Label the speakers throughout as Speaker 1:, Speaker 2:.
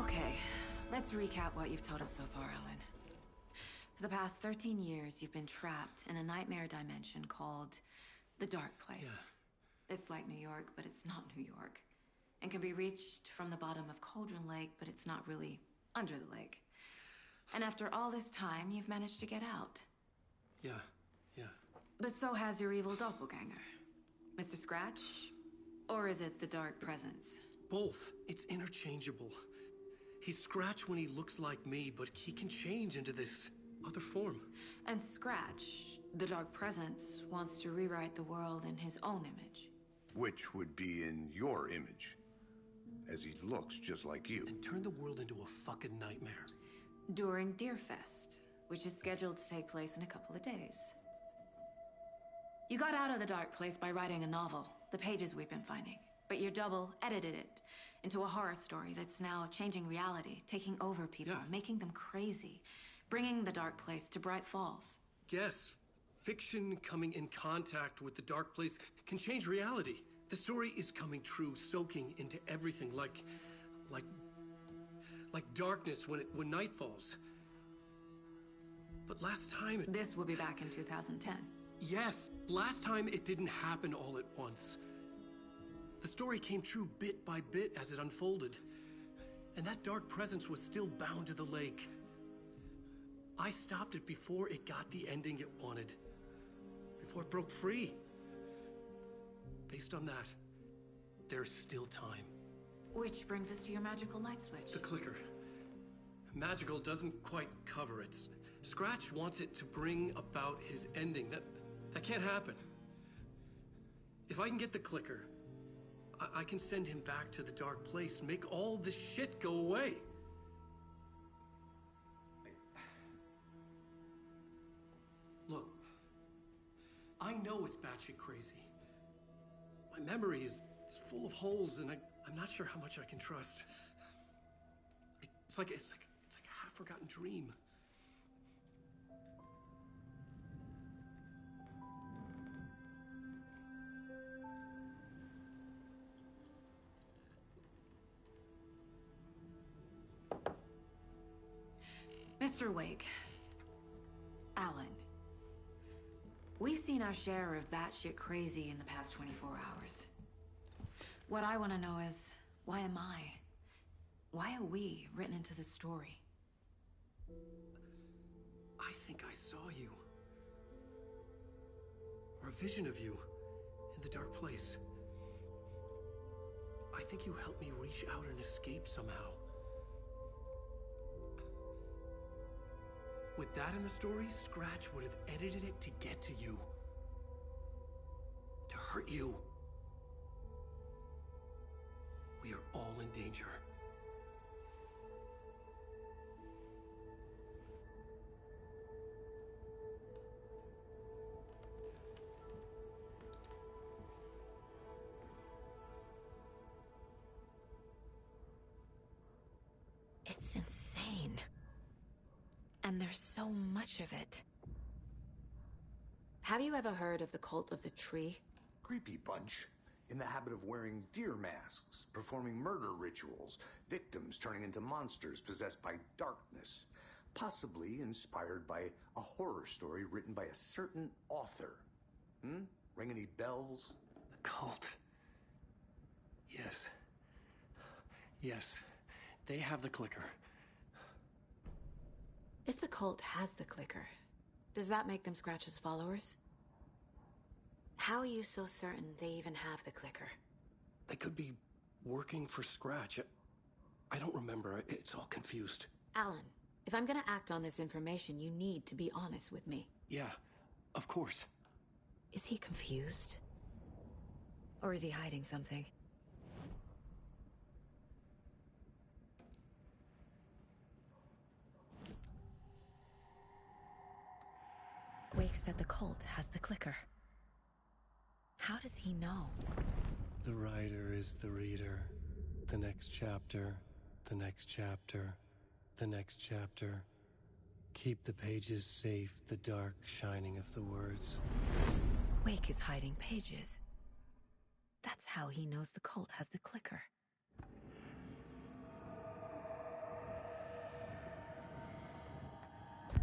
Speaker 1: Okay, let's recap what you've told us so far, Alan. For the past 13 years, you've been trapped in a nightmare dimension called the Dark Place.
Speaker 2: Yeah.
Speaker 1: It's like New York, but it's not New York. And can be reached from the bottom of Cauldron Lake, but it's not really under the lake. And after all this time, you've managed to get out.
Speaker 2: Yeah.
Speaker 1: But so has your evil doppelganger. Mr. Scratch? Or is it the Dark Presence?
Speaker 2: Both. It's interchangeable. He's Scratch when he looks like me, but he can change into this other form.
Speaker 1: And Scratch, the Dark Presence, wants to rewrite the world in his own image.
Speaker 3: Which would be in your image, as he looks just like you.
Speaker 2: And turn the world into a fucking nightmare.
Speaker 1: During Deerfest, which is scheduled to take place in a couple of days. You got out of the Dark Place by writing a novel, the pages we've been finding. But your double edited it into a horror story that's now changing reality, taking over people, making them crazy, bringing the Dark Place to Bright Falls.
Speaker 2: Yes, fiction coming in contact with the Dark Place can change reality. The story is coming true, soaking into everything like darkness when night falls. But last time
Speaker 1: This will be back in 2010.
Speaker 2: Yes, last time it didn't happen all at once. The story came true bit by bit as it unfolded. And that dark presence was still bound to the lake. I stopped it before it got the ending it wanted. Before it broke free. Based on that, there's still time.
Speaker 1: Which brings us to your magical light switch.
Speaker 2: The clicker. Magical doesn't quite cover it. Scratch wants it to bring about his ending. That can't happen. If I can get the clicker, I can send him back to the Dark Place, make all this shit go away. Look, I know it's batshit crazy. My memory is full of holes, and I'm not sure how much I can trust. It's like a half-forgotten dream.
Speaker 1: Mr. Wake, Alan, we've seen our share of batshit crazy in the past 24 hours. What I want to know is, why am I? Why are we written into the story?
Speaker 2: I think I saw you. Or a vision of you in the Dark Place. I think you helped me reach out and escape somehow. With that in the story, Scratch would have edited it to get to you. To hurt you. We are all in danger.
Speaker 1: It's insane. And there's so much of it. Have you ever heard of the Cult of the Tree?
Speaker 3: Creepy bunch. In the habit of wearing deer masks, performing murder rituals, victims turning into monsters possessed by darkness, possibly inspired by a horror story written by a certain author. Ring any bells?
Speaker 2: The cult. Yes. Yes. They have the clicker.
Speaker 1: If the cult has the clicker, does that make them Scratch's followers? How are you so certain they even have the clicker?
Speaker 2: They could be working for Scratch. I don't remember. It's all confused.
Speaker 1: Alan, if I'm gonna act on this information, you need to be honest with me.
Speaker 2: Yeah, of course.
Speaker 1: Is he confused? Or is he hiding something? Wake said the cult has the clicker. How does he know?
Speaker 2: The writer is the reader. The next chapter, the next chapter, the next chapter. Keep the pages safe, the dark shining of the words.
Speaker 1: Wake is hiding pages. That's how he knows the cult has the clicker.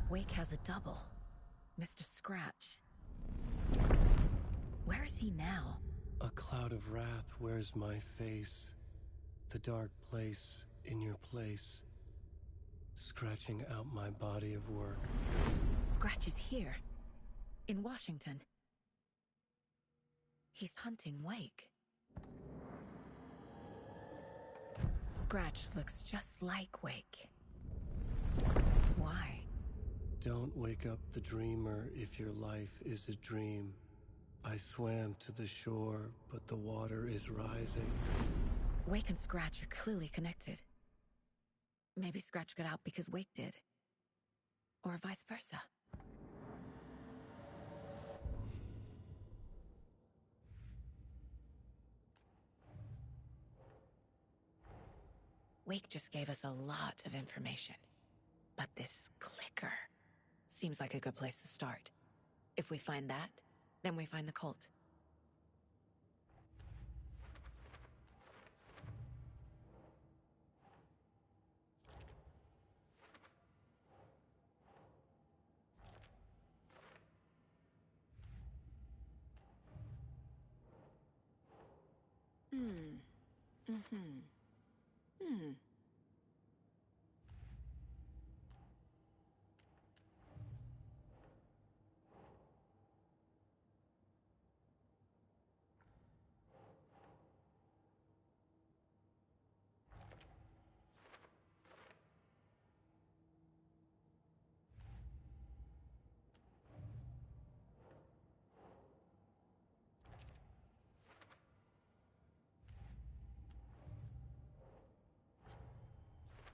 Speaker 1: Wake has a double. Mr. Scratch. Where is he now?
Speaker 2: A cloud of wrath wears my face. The dark place in your place. Scratching out my body of work.
Speaker 1: Scratch is here. In Washington. He's hunting Wake. Scratch looks just like Wake. Why?
Speaker 2: Don't wake up the dreamer if your life is a dream. I swam to the shore, but the water is rising.
Speaker 1: Wake and Scratch are clearly connected. Maybe Scratch got out because Wake did. Or vice versa. Wake just gave us a lot of information. But this clicker seems like a good place to start. If we find that, then we find the cult.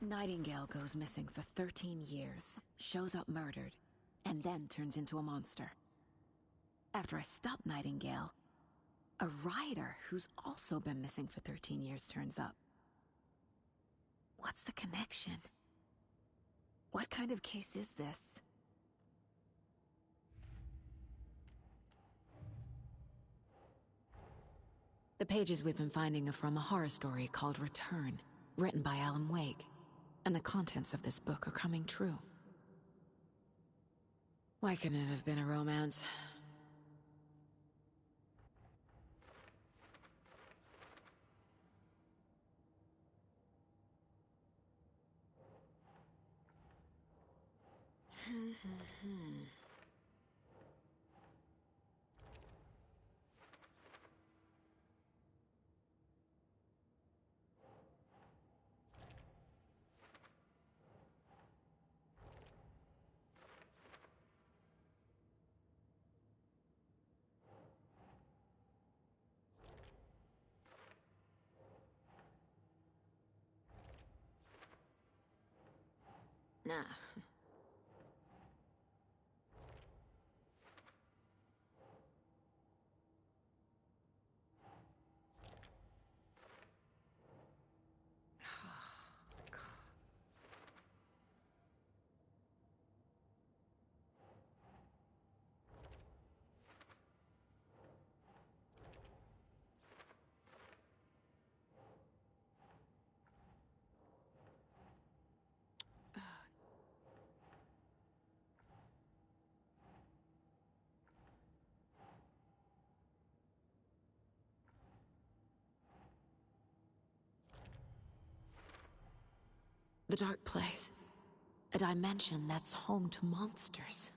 Speaker 1: Nightingale goes missing for 13 years, shows up murdered, and then turns into a monster. After I stop Nightingale, a rider who's also been missing for 13 years turns up. What's the connection? What kind of case is this? The pages we've been finding are from a horror story called Return, written by Alan Wake. And the contents of this book are coming true. Why couldn't it have been a romance? Nah. The Dark Place. A dimension that's home to monsters.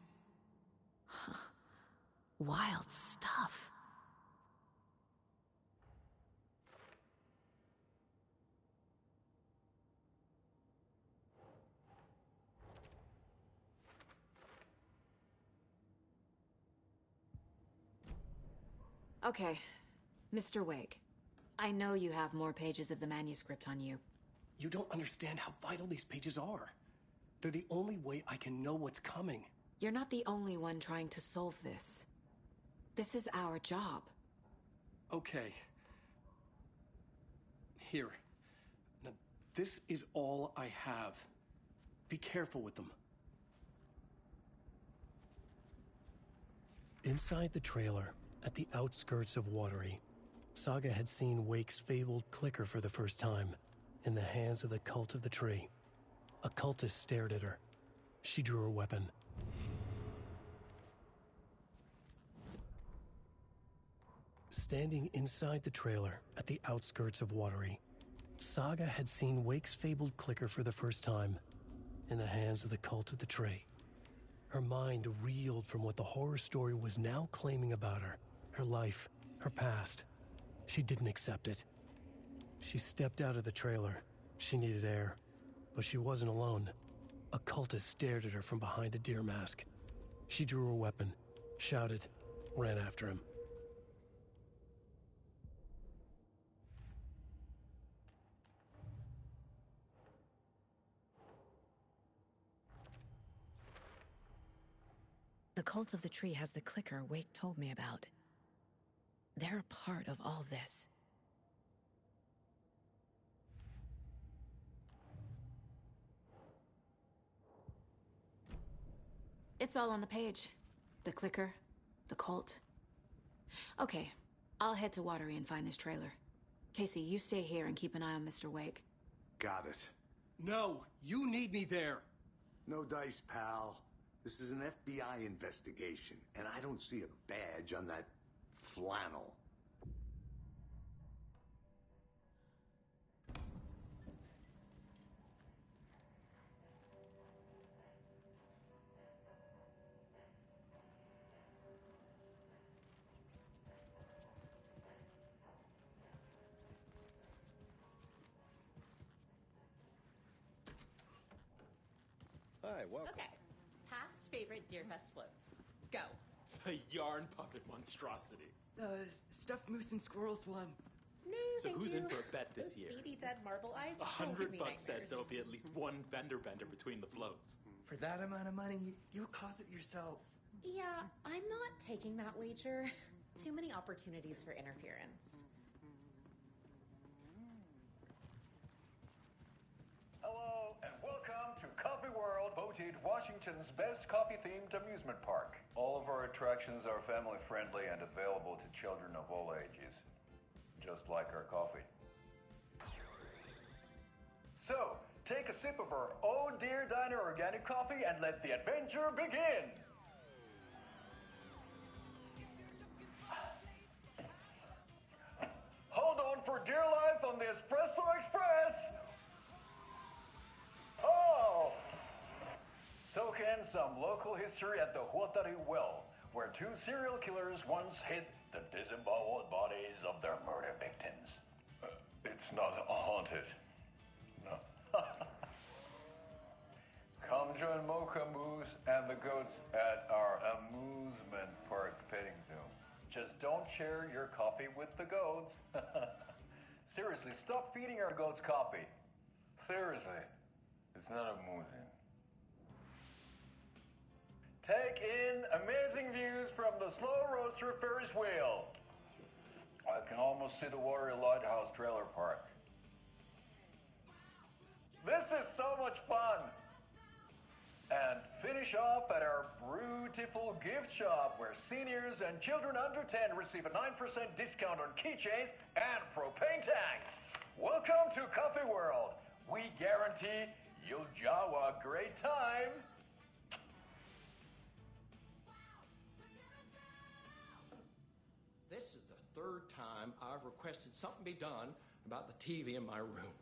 Speaker 1: Huh. Wild stuff. Okay, Mr. Wake. I know you have more pages of the manuscript on you.
Speaker 2: You don't understand how vital these pages are. They're the only way I can know what's coming.
Speaker 1: You're not the only one trying to solve this. This is our job.
Speaker 2: Okay. Here. Now, this is all I have. Be careful with them. Inside the trailer, at the outskirts of Watery, Saga had seen Wake's fabled clicker for the first time, in the hands of the Cult of the Tree. A cultist stared at her. She drew her weapon, Standing inside the trailer at the outskirts of Watery, Saga had seen Wake's fabled clicker for the first time, in the hands of the Cult of the Tree. Her mind reeled from what the horror story was now claiming about her, her life, her past. She didn't accept it. She stepped out of the trailer. She needed air, but she wasn't alone. A cultist stared at her from behind a deer mask. She drew her weapon, shouted, ran after him.
Speaker 1: The Cult of the Tree has the clicker Wake told me about. They're a part of all this. It's all on the page. The clicker, the cult. Okay, I'll head to Watery and find this trailer. Casey, you stay here and keep an eye on Mr. Wake.
Speaker 3: Got it.
Speaker 2: No, you need me there.
Speaker 3: No dice, pal. This is an FBI investigation, and I don't see a badge on that flannel.
Speaker 4: Hi, welcome.
Speaker 5: Okay. Past favorite Deerfest floats. Go.
Speaker 6: The yarn puppet monstrosity.
Speaker 7: Stuffed moose and squirrels one.
Speaker 5: No,
Speaker 6: So
Speaker 5: thank
Speaker 6: who's
Speaker 5: you.
Speaker 6: in for a bet this
Speaker 5: Those
Speaker 6: year?
Speaker 5: beady dead marble eyes. still give me
Speaker 6: $100
Speaker 5: nightmares.
Speaker 6: says there'll be at least one fender bender between the floats.
Speaker 7: For that amount of money, you'll cause it yourself.
Speaker 5: Yeah, I'm not taking that wager. Too many opportunities for interference.
Speaker 8: Hello, and welcome to Coffee World, voted Washington's best coffee-themed amusement park. All of our attractions are family-friendly and available to children of all ages, just like our coffee. So, take a sip of our Oh Dear Diner organic coffee and let the adventure begin! Hold on for dear life on the Espresso Express! Oh! Soak in some local history at the Huatari Well, where two serial killers once hid the disemboweled bodies of their murder victims. It's not haunted. No. Come join Mocha Moose and the goats at our amusement park petting zoo. Just don't share your coffee with the goats. Seriously, stop feeding our goats coffee. Seriously, it's not amusing. Take in amazing views from the Slow Roaster Ferris wheel. I can almost see the Watery Lighthouse Trailer Park. This is so much fun! And finish off at our beautiful gift shop where seniors and children under 10 receive a 9% discount on keychains and propane tanks. Welcome to Coffee World. We guarantee you'll have a great time.
Speaker 4: This is the third time I've requested something be done about the TV in my room.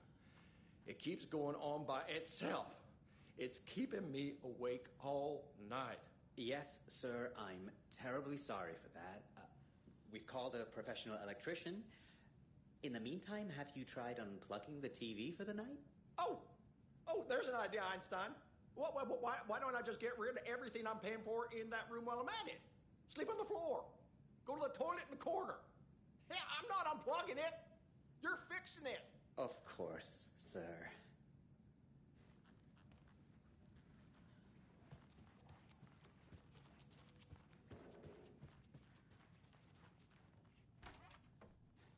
Speaker 4: It keeps going on by itself. It's keeping me awake all night.
Speaker 9: Yes, sir, I'm terribly sorry for that. We've called a professional electrician. In the meantime, have you tried unplugging the TV for the night?
Speaker 4: Oh, there's an idea, Einstein. Why don't I just get rid of everything I'm paying for in that room while I'm at it? Sleep on the floor. Go to the toilet in the corner. Yeah, I'm not unplugging it. You're fixing it.
Speaker 9: Of course, sir.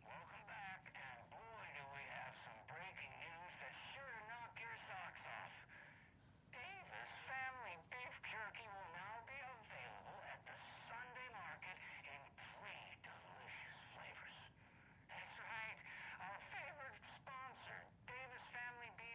Speaker 10: Welcome back, and boy do we have some breaking news that's sure to knock your socks off. Davis Family Beef Jerky will now be available at the Sunday market in 3 delicious flavors. That's right, our favorite sponsor, Davis Family Beef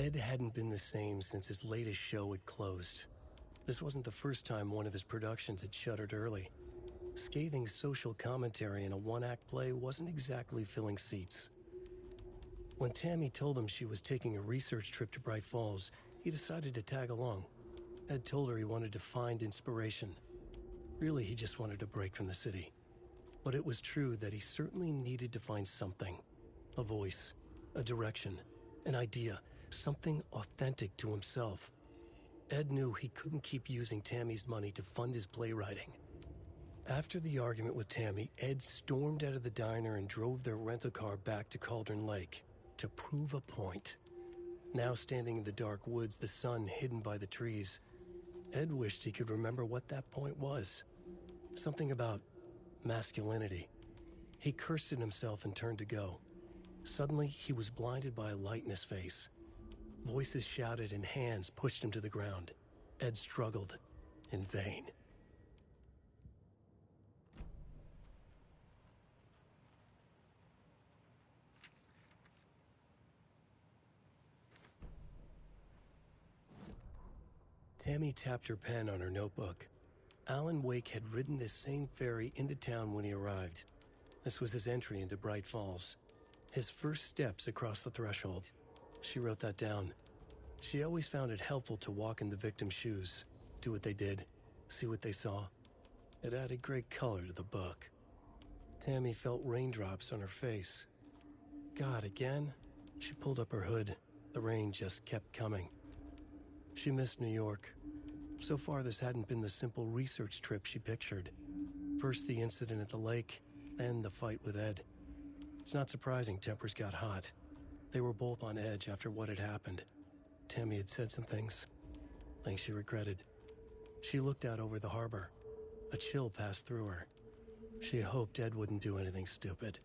Speaker 2: Ed hadn't been the same since his latest show had closed. This wasn't the first time one of his productions had shuttered early. Scathing social commentary in a one-act play wasn't exactly filling seats. When Tammy told him she was taking a research trip to Bright Falls, he decided to tag along. Ed told her he wanted to find inspiration. Really, he just wanted a break from the city. But it was true that he certainly needed to find something. A voice, a direction, an idea, something authentic to himself. Ed knew he couldn't keep using Tammy's money to fund his playwriting. After the argument with Tammy, Ed stormed out of the diner and drove their rental car back to Cauldron Lake to prove a point. Now standing in the dark woods, the sun hidden by the trees, Ed wished he could remember what that point was. Something about masculinity. He cursed at himself and turned to go. Suddenly, he was blinded by a light in his face. Voices shouted and hands pushed him to the ground. Ed struggled, in vain. Tammy tapped her pen on her notebook. Alan Wake had ridden this same ferry into town when he arrived. This was his entry into Bright Falls. His first steps across the threshold. She wrote that down. She always found it helpful to walk in the victim's shoes, do what they did, see what they saw. It added great color to the book. Tammy felt raindrops on her face. God, again? She pulled up her hood. The rain just kept coming. She missed New York. So far, this hadn't been the simple research trip she pictured. First the incident at the lake, then the fight with Ed. It's not surprising tempers got hot. They were both on edge after what had happened. Tammy had said some things she regretted. She looked out over the harbor. A chill passed through her. She hoped Ed wouldn't do anything stupid.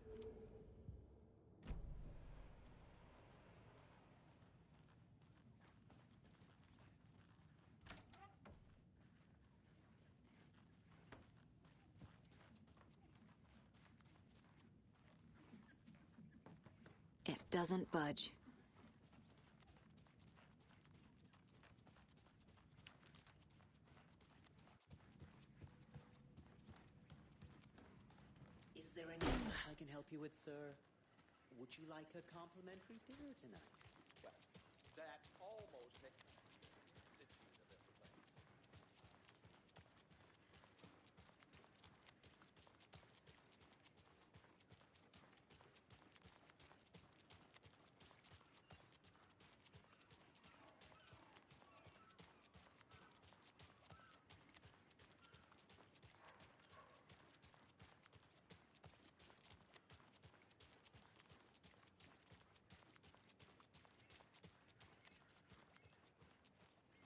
Speaker 1: It doesn't budge.
Speaker 9: Is there anything else I can help you with, sir? Would you like a complimentary dinner tonight?
Speaker 4: Well, that almost makes me a bit late.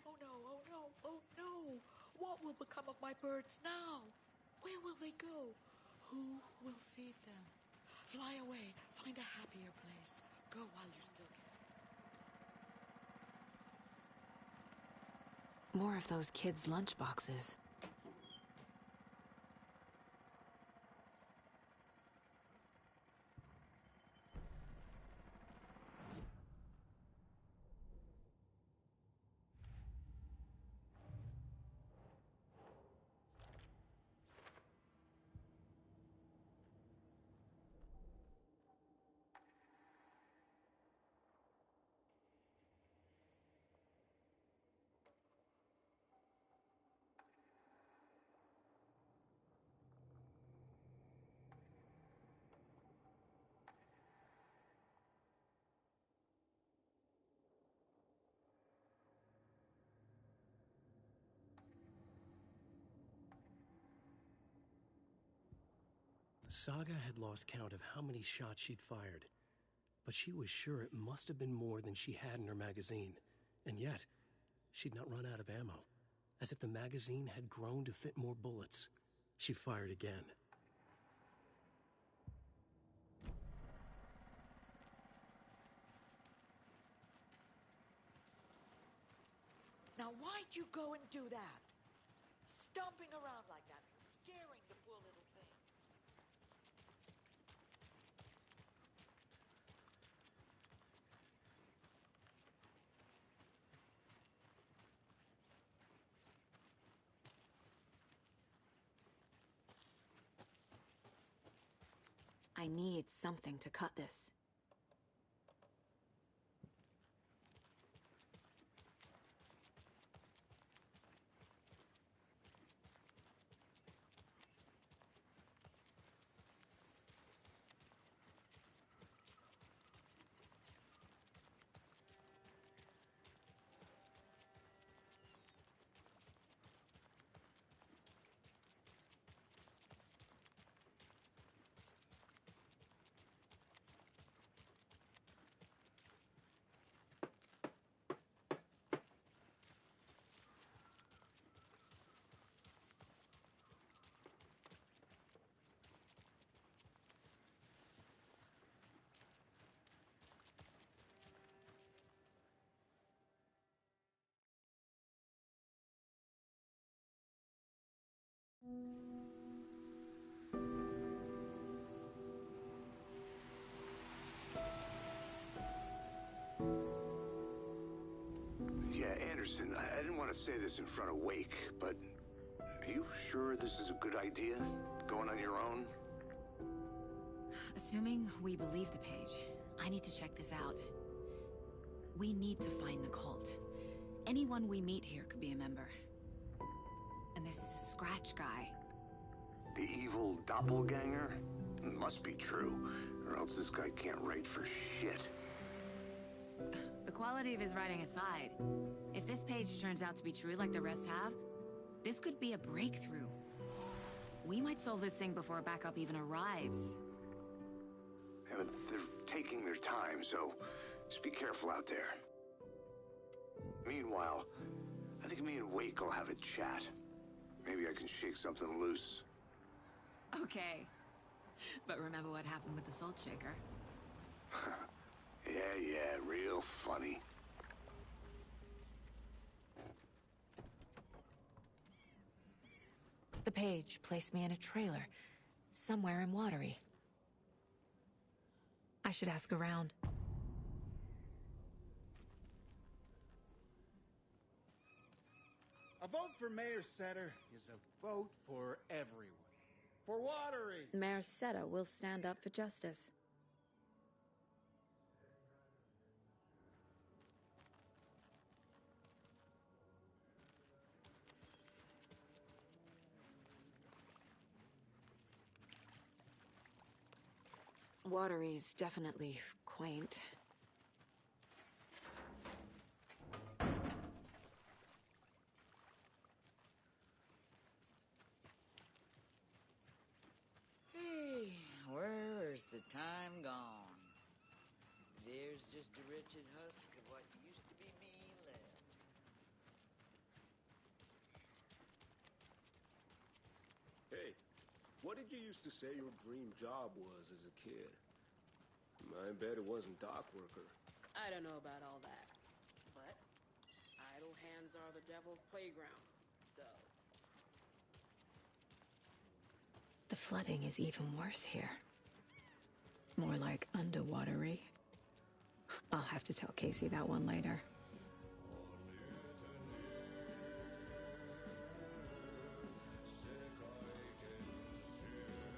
Speaker 11: Oh no, oh no, oh no! What will become of my birds now? Where will they go? Who will feed them? Fly away, find a happier place. Go while you still can.
Speaker 1: More of those kids' lunchboxes.
Speaker 2: Saga had lost count of how many shots she'd fired, but she was sure it must have been more than she had in her magazine. And yet, she'd not run out of ammo. As if the magazine had grown to fit more bullets. She fired again.
Speaker 11: Now why'd you go and do that? Stomping around like that and scaring the poor little thing.
Speaker 1: I need something to cut this.
Speaker 3: Yeah, Anderson, I didn't want to say this in front of Wake, but are you sure this is a good idea? Going on your own?
Speaker 1: Assuming we believe the page, I need to check this out. We need to find the cult. Anyone we meet here could be a member. And this Scratch guy.
Speaker 3: The evil doppelganger? Must be true, or else this guy can't write for shit.
Speaker 1: The quality of his writing aside, if this page turns out to be true like the rest have, this could be a breakthrough. We might solve this thing before backup even arrives.
Speaker 3: Yeah, but they're taking their time, so just be careful out there. Meanwhile, I think me and Wake will have a chat. Maybe I can shake something loose.
Speaker 1: Okay. But remember what happened with the Salt Shaker?
Speaker 3: Yeah, real funny.
Speaker 1: The page placed me in a trailer, somewhere in Watery. I should ask around.
Speaker 12: A vote for Mayor Setter is a vote for everyone. For Watery!
Speaker 1: Mayor Seta will stand up for justice. Watery's definitely quaint.
Speaker 13: Hey, where's the time gone? There's just a wretched husk of what used to be me left.
Speaker 14: Hey, what did you used to say your dream job was as a kid? I bet it wasn't dock worker.
Speaker 15: I don't know about all that. But idle hands are the devil's playground, so...
Speaker 1: The flooding is even worse here. More like underwatery. I'll have to tell Casey that one later.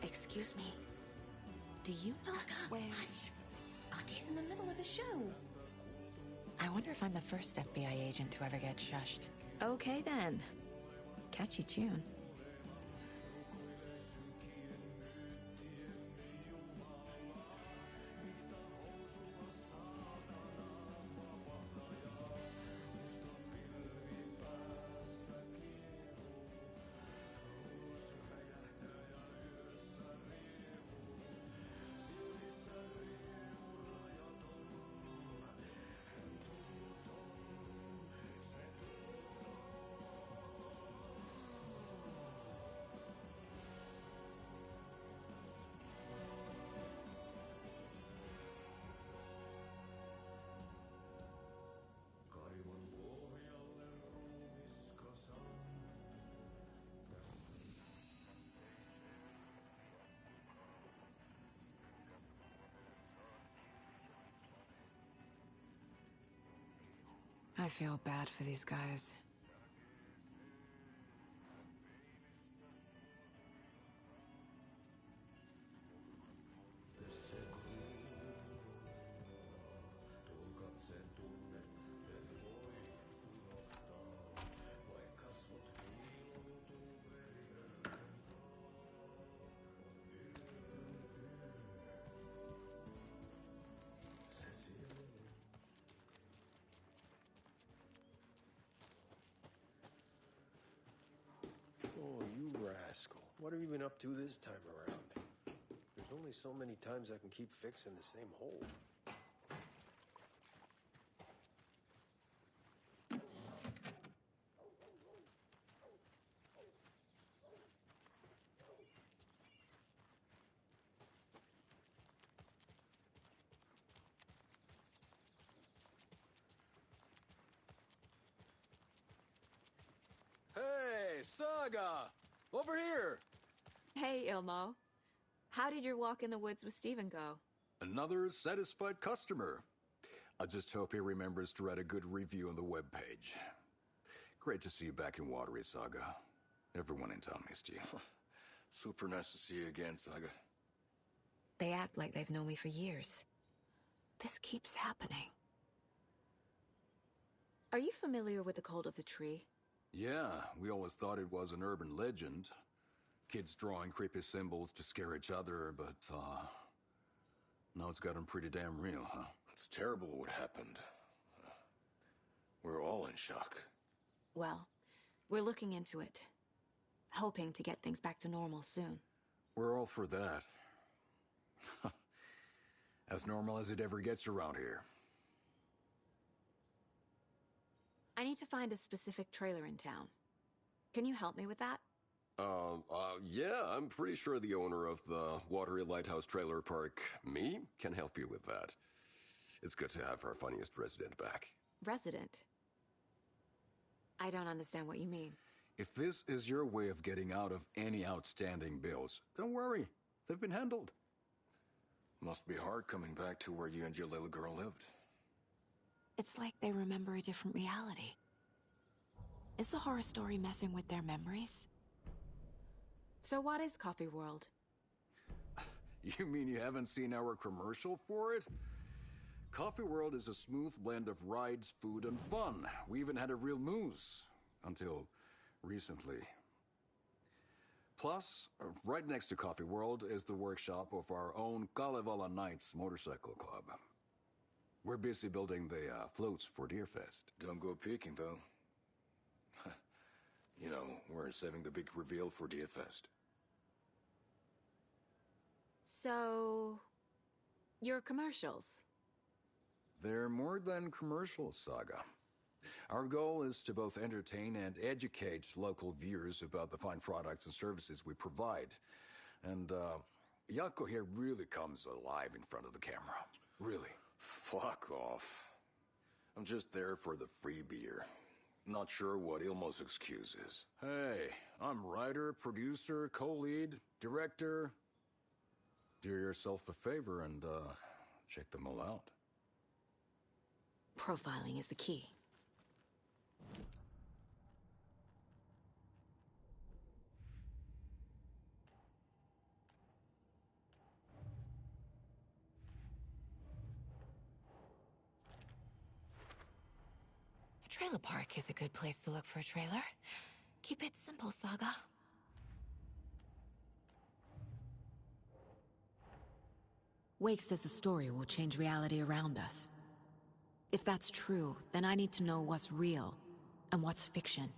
Speaker 1: Excuse me. Do you know where...
Speaker 5: Hush. Audie's in the middle of a show.
Speaker 1: I wonder if I'm the first FBI agent to ever get shushed. Okay then. Catchy tune. I feel bad for these guys.
Speaker 14: What have you been up to this time around? There's only so many times I can keep fixing the same hole.
Speaker 16: Hey, Saga! Over here!
Speaker 17: Hey, Ilmo. How did your walk in the woods with Steven go?
Speaker 16: Another satisfied customer. I just hope he remembers to write a good review on the webpage. Great to see you back in Watery, Saga. Everyone in town missed you. Super nice to see you again, Saga.
Speaker 17: They act like they've known me for years. This keeps happening. Are you familiar with the Cult of the Tree?
Speaker 16: Yeah, we always thought it was an urban legend. Kids drawing creepy symbols to scare each other, but, now it's gotten pretty damn real, huh?
Speaker 14: It's terrible what happened. We're all in shock.
Speaker 17: Well, we're looking into it. Hoping to get things back to normal soon.
Speaker 16: We're all for that. As normal as it ever gets around here.
Speaker 17: I need to find a specific trailer in town. Can you help me with that?
Speaker 18: Yeah, I'm pretty sure the owner of the Watery Lighthouse Trailer Park, me, can help you with that. It's good to have our funniest resident back.
Speaker 17: Resident? I don't understand what you mean.
Speaker 16: If this is your way of getting out of any outstanding bills, don't worry. They've been handled. Must be hard coming back to where you and your little girl lived.
Speaker 17: It's like they remember a different reality. Is the horror story messing with their memories? So what is Coffee World?
Speaker 16: You mean you haven't seen our commercial for it? Coffee World is a smooth blend of rides, food, and fun. We even had a real moose. Until recently. Plus, right next to Coffee World is the workshop of our own Kalevala Knights Motorcycle Club. We're busy building the floats for Deerfest. Don't go peeking, though. You know, we're saving the big reveal for Deerfest.
Speaker 17: So, your commercials?
Speaker 16: They're more than commercials, Saga. Our goal is to both entertain and educate local viewers about the fine products and services we provide. And, Yako here really comes alive in front of the camera. Really.
Speaker 18: Fuck off. I'm just there for the free beer. Not sure what Ilmo's excuse is.
Speaker 16: Hey, I'm writer, producer, co-lead, director. Do yourself a favor and, check them all out.
Speaker 17: Profiling is the key. A trailer park is a good place to look for a trailer. Keep it simple, Saga. Wake says the story will change reality around us. If that's true, then I need to know what's real and what's fiction.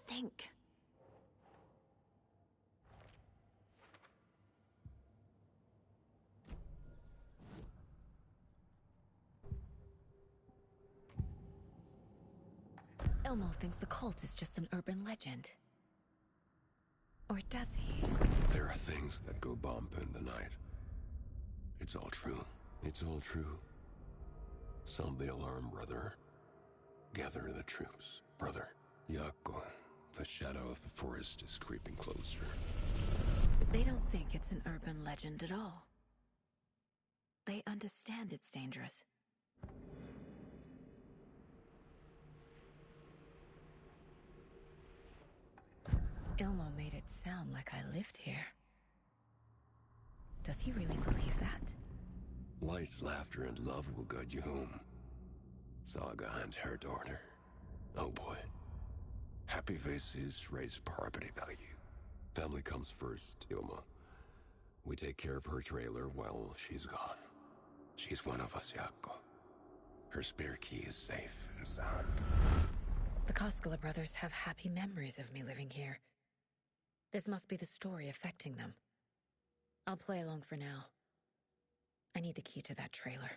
Speaker 17: Think. Ilmo thinks the cult is just an urban legend. Or does he?
Speaker 18: There are things that go bump in the night. It's all true. It's all true. Sound the alarm, brother. Gather the troops, brother. Yako, the shadow of the forest is creeping closer.
Speaker 17: They don't think it's an urban legend at all. They understand it's dangerous. Ilmo made it sound like I lived here. Does he really believe that?
Speaker 18: Light, laughter, and love will guide you home. Saga and her daughter. Oh boy. Happy faces raise property value. Family comes first, Ilma. We take care of her trailer while she's gone. She's one of us, Jaakko. Her spare key is safe and sound.
Speaker 17: The Koskela brothers have happy memories of me living here. This must be the story affecting them. I'll play along for now. I need the key to that trailer.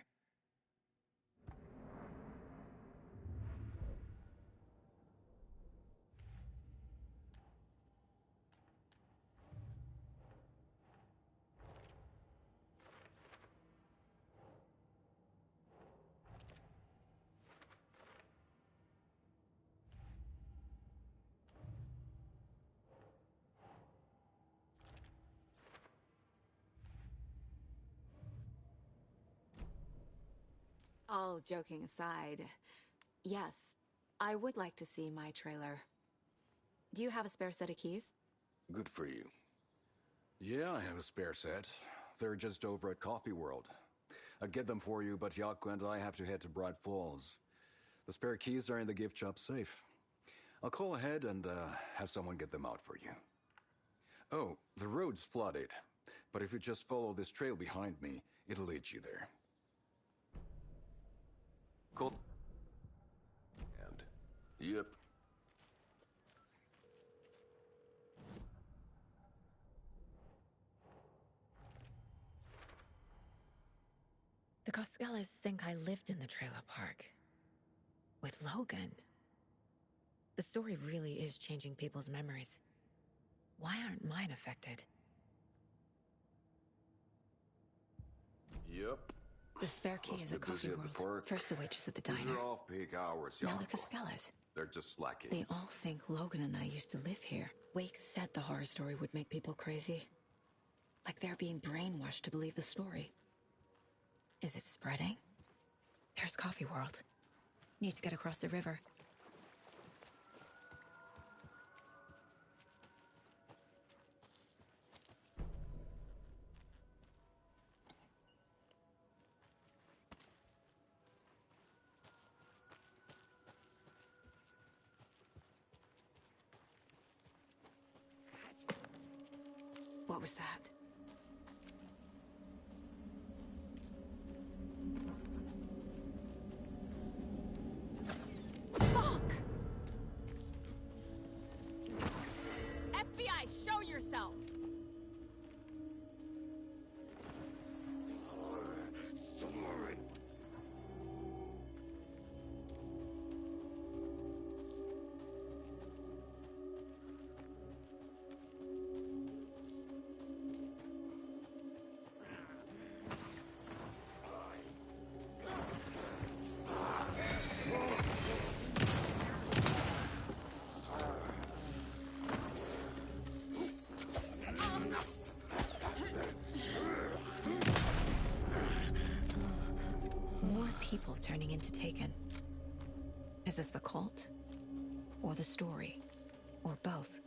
Speaker 17: All joking aside, yes, I would like to see my trailer. Do you have a spare set of keys?
Speaker 16: Good for you. Yeah, I have a spare set. They're just over at Coffee World. I'd get them for you, but Jaakko and I have to head to Bright Falls. The spare keys are in the gift shop safe. I'll call ahead and have someone get them out for you. Oh, the road's flooded, but if you just follow this trail behind me, it'll lead you there. Cool.
Speaker 18: And, yep.
Speaker 17: The Koskelas think I lived in the trailer park. With Logan. The story really is changing people's memories. Why aren't mine affected?
Speaker 16: Yep.
Speaker 17: The spare key is at Coffee World. First the waitress at the diner.
Speaker 16: These are off-peak hours,
Speaker 17: Now the
Speaker 16: Jaakko.
Speaker 17: Koskelas.
Speaker 16: They're just slacking.
Speaker 17: They all think Logan and I used to live here. Wake said the horror story would make people crazy. Like they're being brainwashed to believe the story. Is it spreading? There's Coffee World. Need to get across the river. What was that?
Speaker 1: Fuck! FBI, show yourself!
Speaker 17: More people turning into Taken. Is this the cult? Or the story? Or both?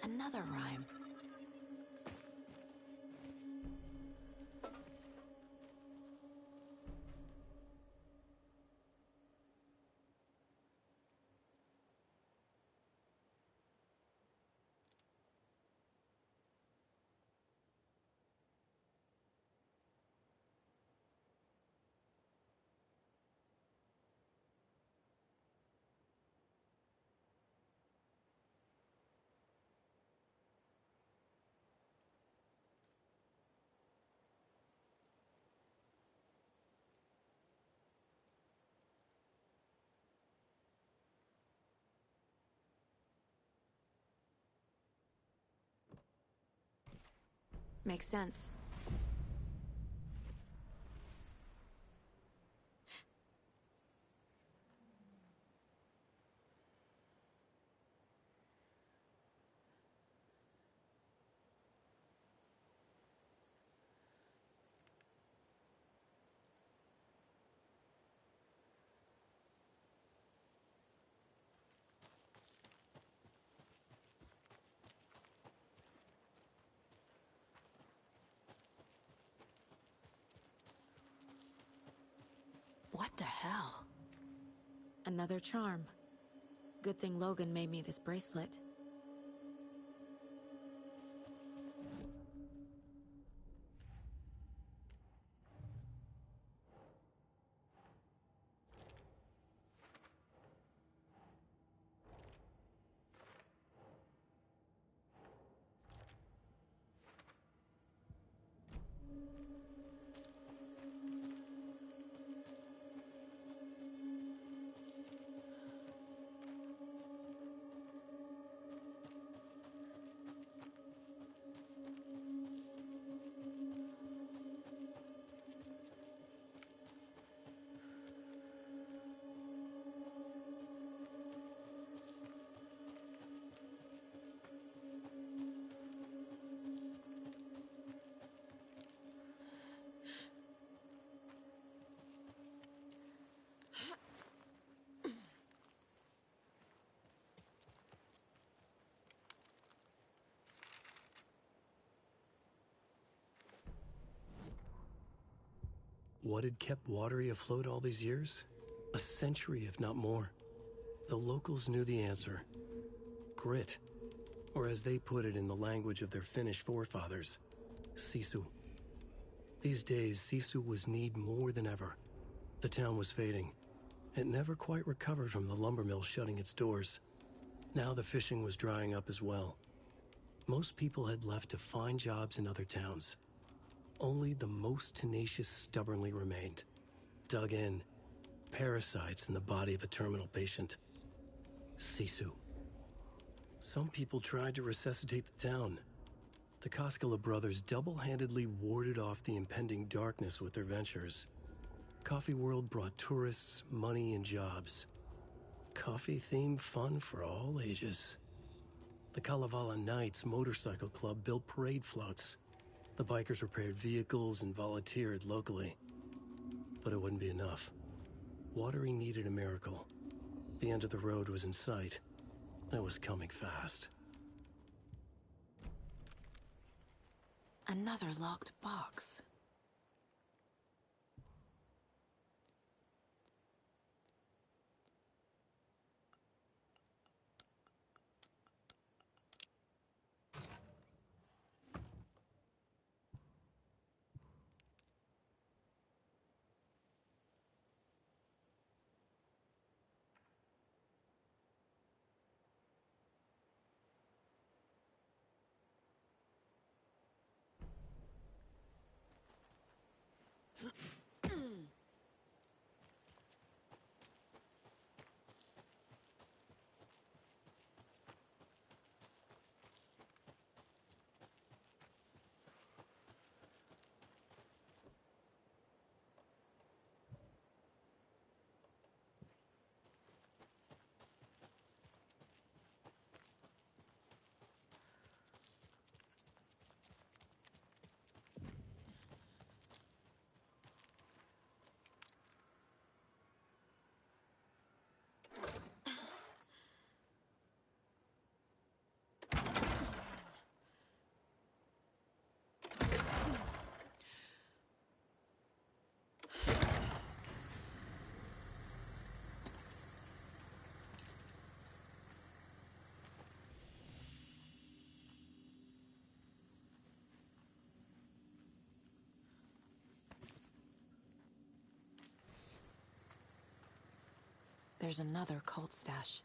Speaker 17: Another rhyme. Makes sense. What the hell?
Speaker 1: Another charm. Good thing Logan made me this bracelet.
Speaker 2: What had kept Watery afloat all these years? A century, if not more. The locals knew the answer. Grit. Or as they put it in the language of their Finnish forefathers, sisu. These days, sisu was needed more than ever. The town was fading. It never quite recovered from the lumber mill shutting its doors. Now the fishing was drying up as well. Most people had left to find jobs in other towns. Only the most tenacious stubbornly remained. Dug in. Parasites in the body of a terminal patient. Sisu. Some people tried to resuscitate the town. The Koskela brothers double-handedly warded off the impending darkness with their ventures. Coffee World brought tourists, money, and jobs. Coffee-themed fun for all ages. The Kalevala Knights Motorcycle Club built parade floats. The bikers repaired vehicles and volunteered locally. But it wouldn't be enough. Watery needed a miracle. The end of the road was in sight. It was coming fast.
Speaker 17: Another locked box. There's another cult stash.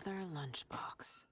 Speaker 1: Another lunchbox.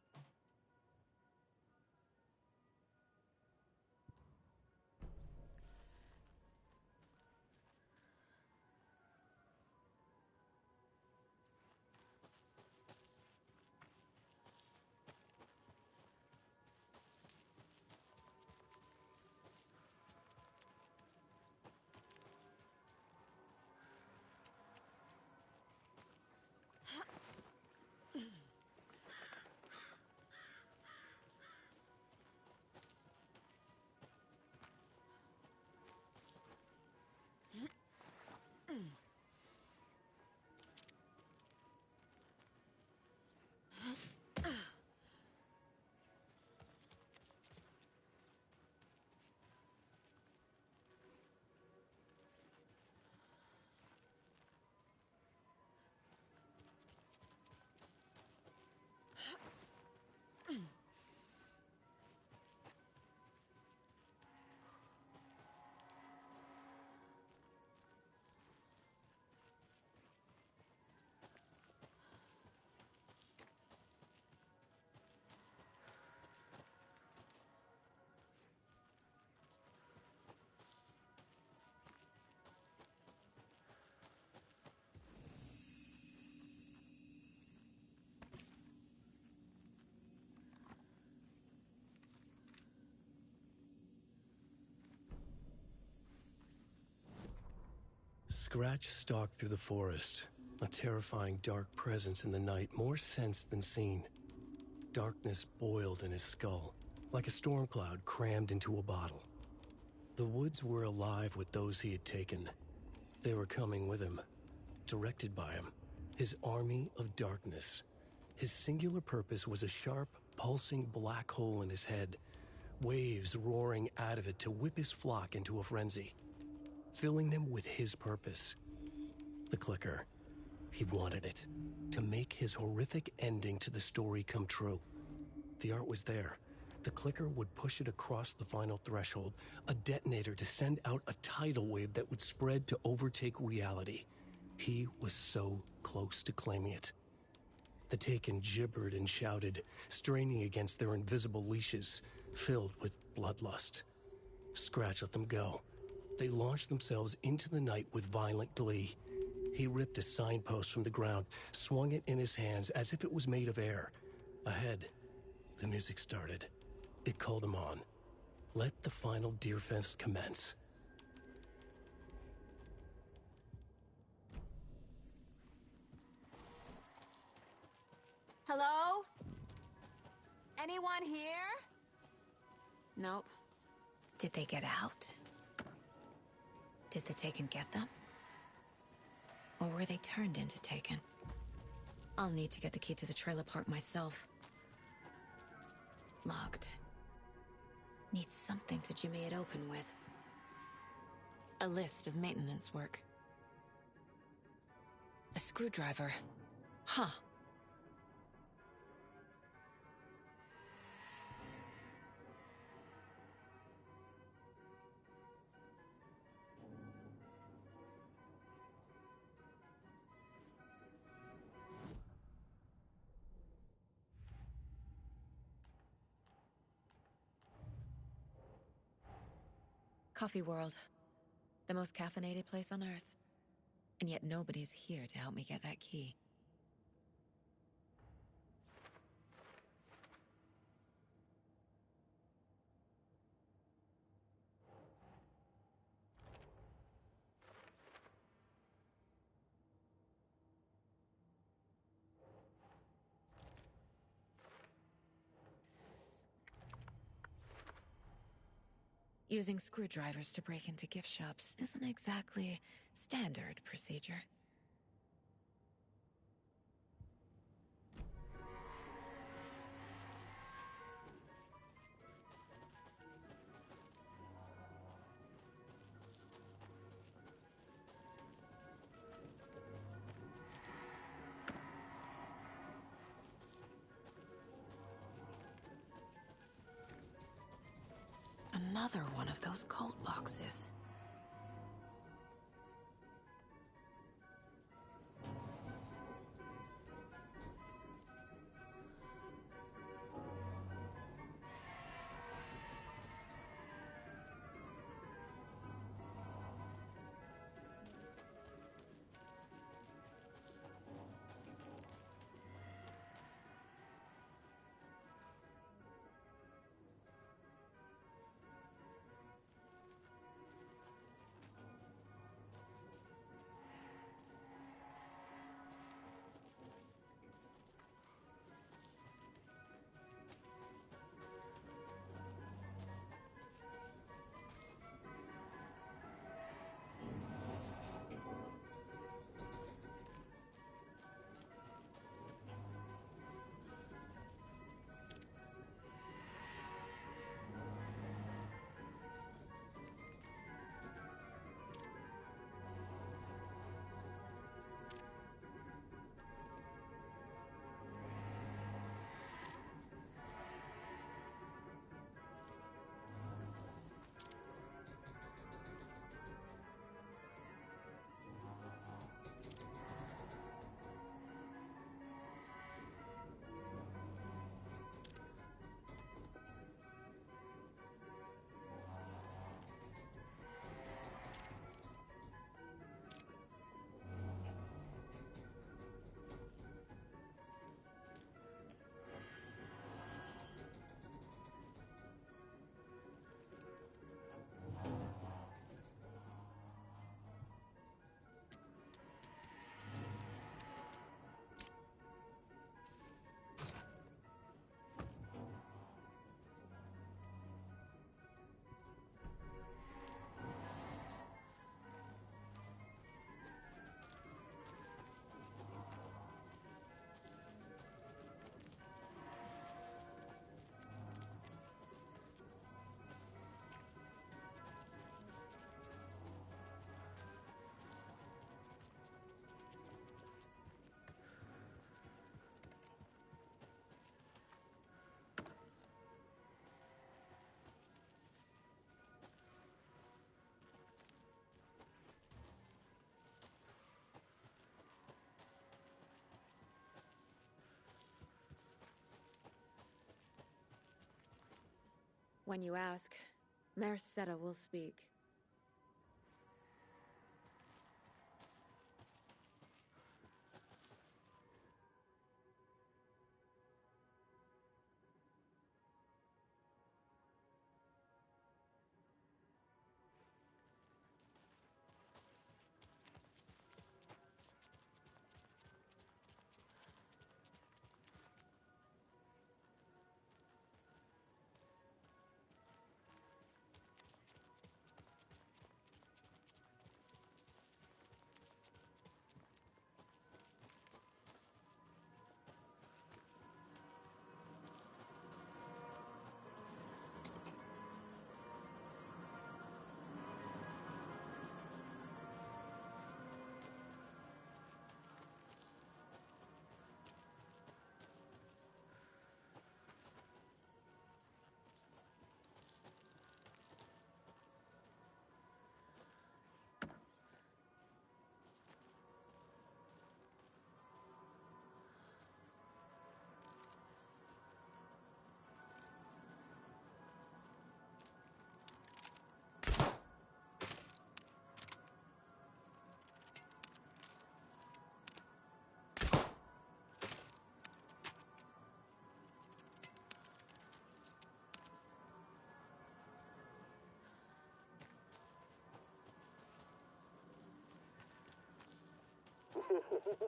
Speaker 2: Scratch stalked through the forest, a terrifying dark presence in the night, more sensed than seen. Darkness boiled in his skull, like a storm cloud crammed into a bottle. The woods were alive with those he had taken. They were coming with him, directed by him, his army of darkness. His singular purpose was a sharp, pulsing black hole in his head, waves roaring out of it to whip his flock into a frenzy, filling them with his purpose. The clicker. He wanted it, to make his horrific ending to the story come true. The art was there. The clicker would push it across the final threshold, a detonator to send out a tidal wave that would spread to overtake reality. He was so close to claiming it. The Taken gibbered and shouted, straining against their invisible leashes, filled with bloodlust. Scratch let them go. They launched themselves into the night with violent glee. He ripped a signpost from the ground, swung it in his hands as if it was made of air. Ahead, the music started. It called him on. Let the final Deerfest commence.
Speaker 1: Hello? Anyone here? Nope.
Speaker 17: Did they get out? Did the Taken get them? Or were they turned into Taken? I'll need to get the key to the trailer park myself. Locked. Need something to jimmy it open with.
Speaker 1: A list of maintenance work.
Speaker 17: A screwdriver. Huh. Coffee World. The most caffeinated place on Earth. And yet nobody's here to help me get that key. Using screwdrivers to break into gift shops isn't exactly standard procedure. Another one of those cold boxes.
Speaker 5: when you ask. Mayor Seta will speak.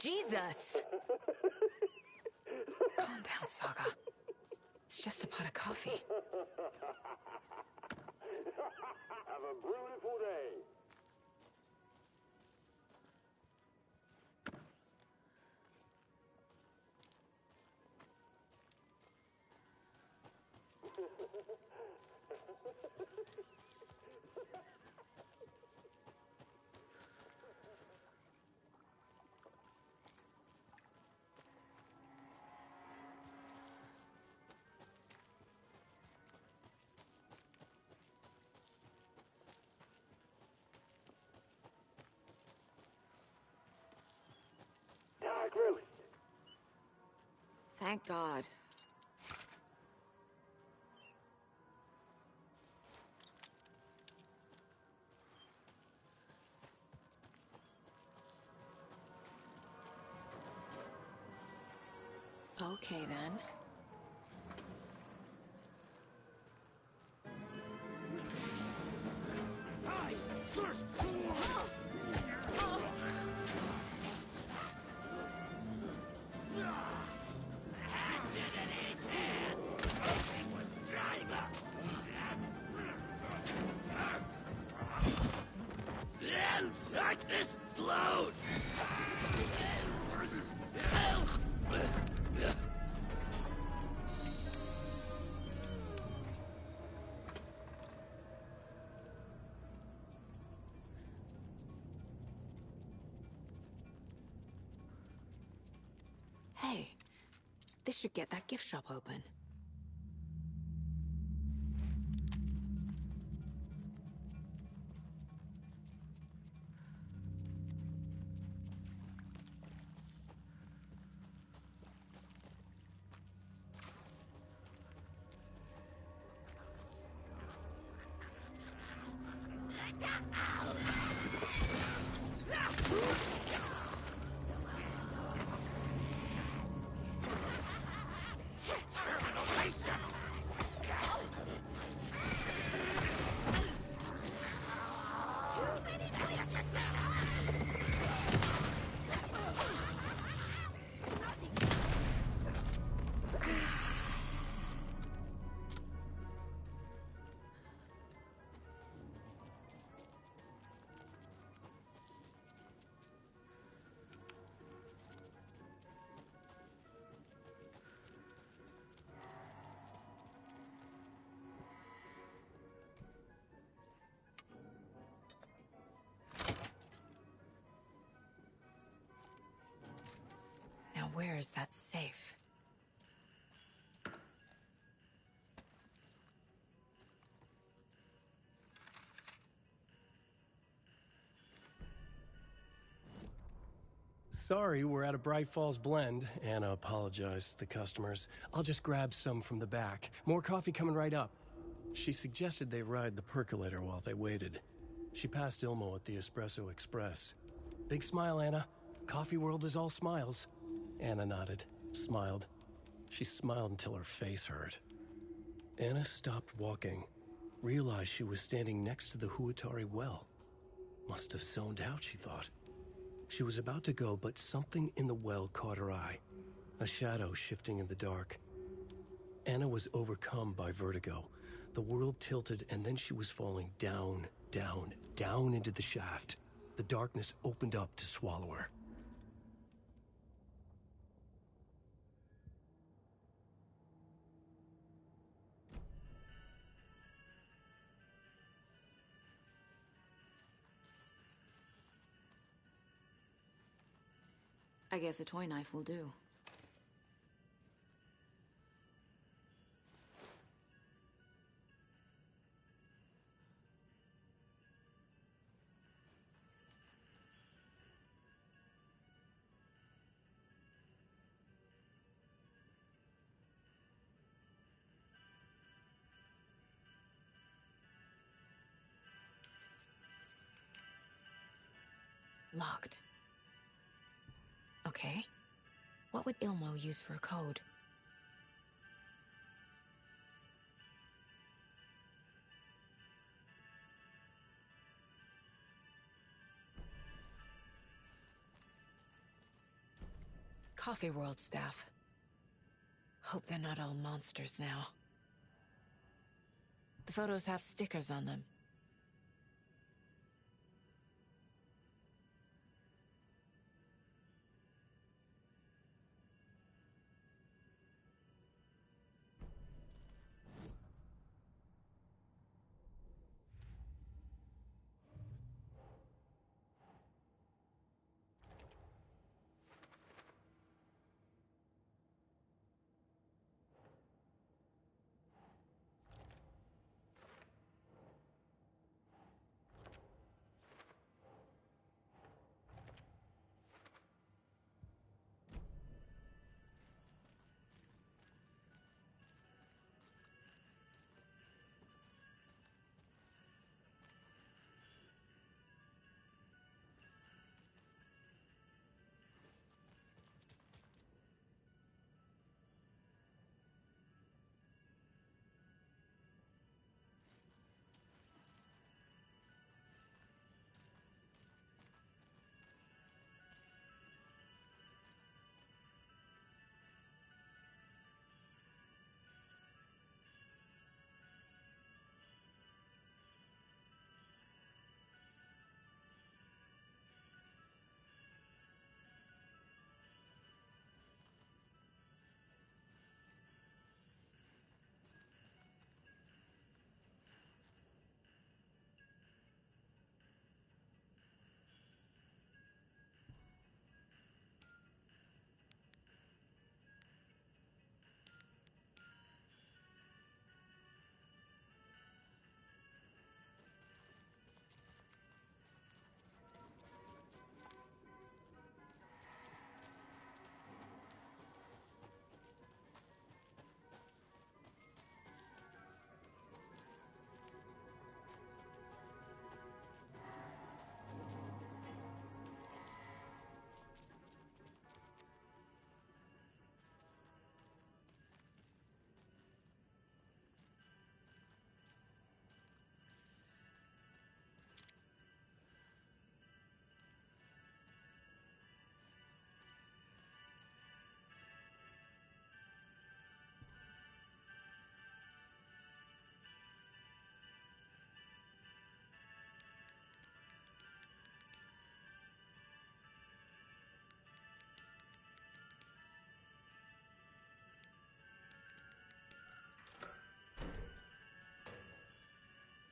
Speaker 17: Jesus! Calm down, Saga. It's just a pot of coffee.
Speaker 10: Have a beautiful day.
Speaker 17: Thank God. Okay, then.
Speaker 10: Darkness float!
Speaker 17: Hey, this should get that gift shop open. Now where is that safe?
Speaker 2: Sorry, we're out of Bright Falls blend. Anna apologized to the customers. I'll just grab some from the back. More coffee coming right up. She suggested they ride the percolator while they waited. She passed Ilmo at the Espresso Express. Big smile, Anna. Coffee world is all smiles. Anna nodded, smiled. She smiled until her face hurt. Anna stopped walking, realized she was standing next to the Huatari well. Must have zoned out, she thought. She was about to go, but something in the well caught her eye. A shadow shifting in the dark. Anna was overcome by vertigo. The world tilted, and then she was falling down, down, down into the shaft. The darkness opened up to swallow her.
Speaker 1: I guess a toy knife will do.
Speaker 17: Locked. Okay. What would Ilmo use for a code? Coffee World staff. Hope they're not all monsters now. The photos have stickers on them.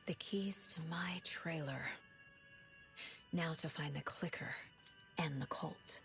Speaker 17: The keys to my trailer. Now to find the clicker and the Colt.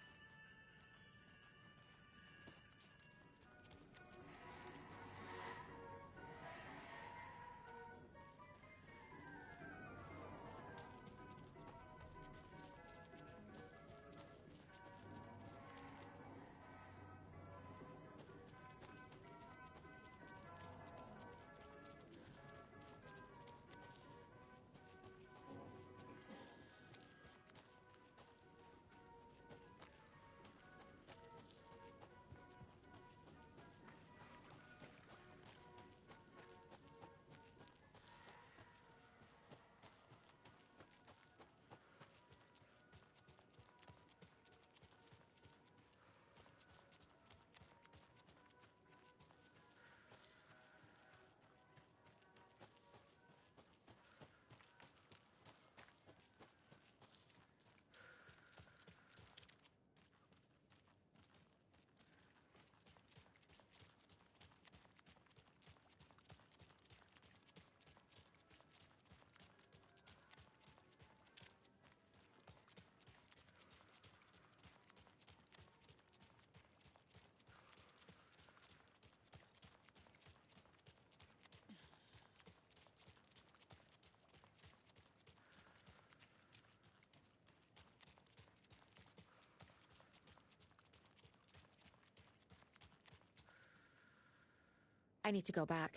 Speaker 1: I need to go back.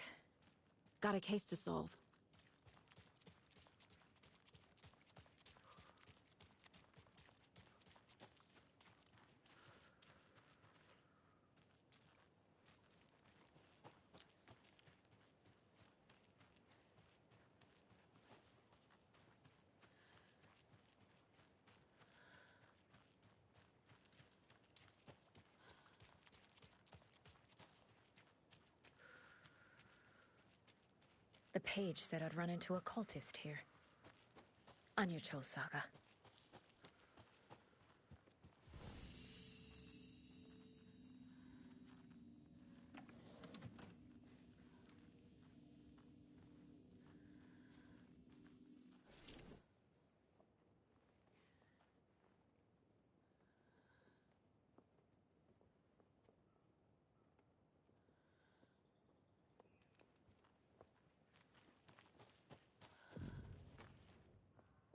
Speaker 1: Got a case to solve. The page said I'd run into a cultist here. Anyucho Saga.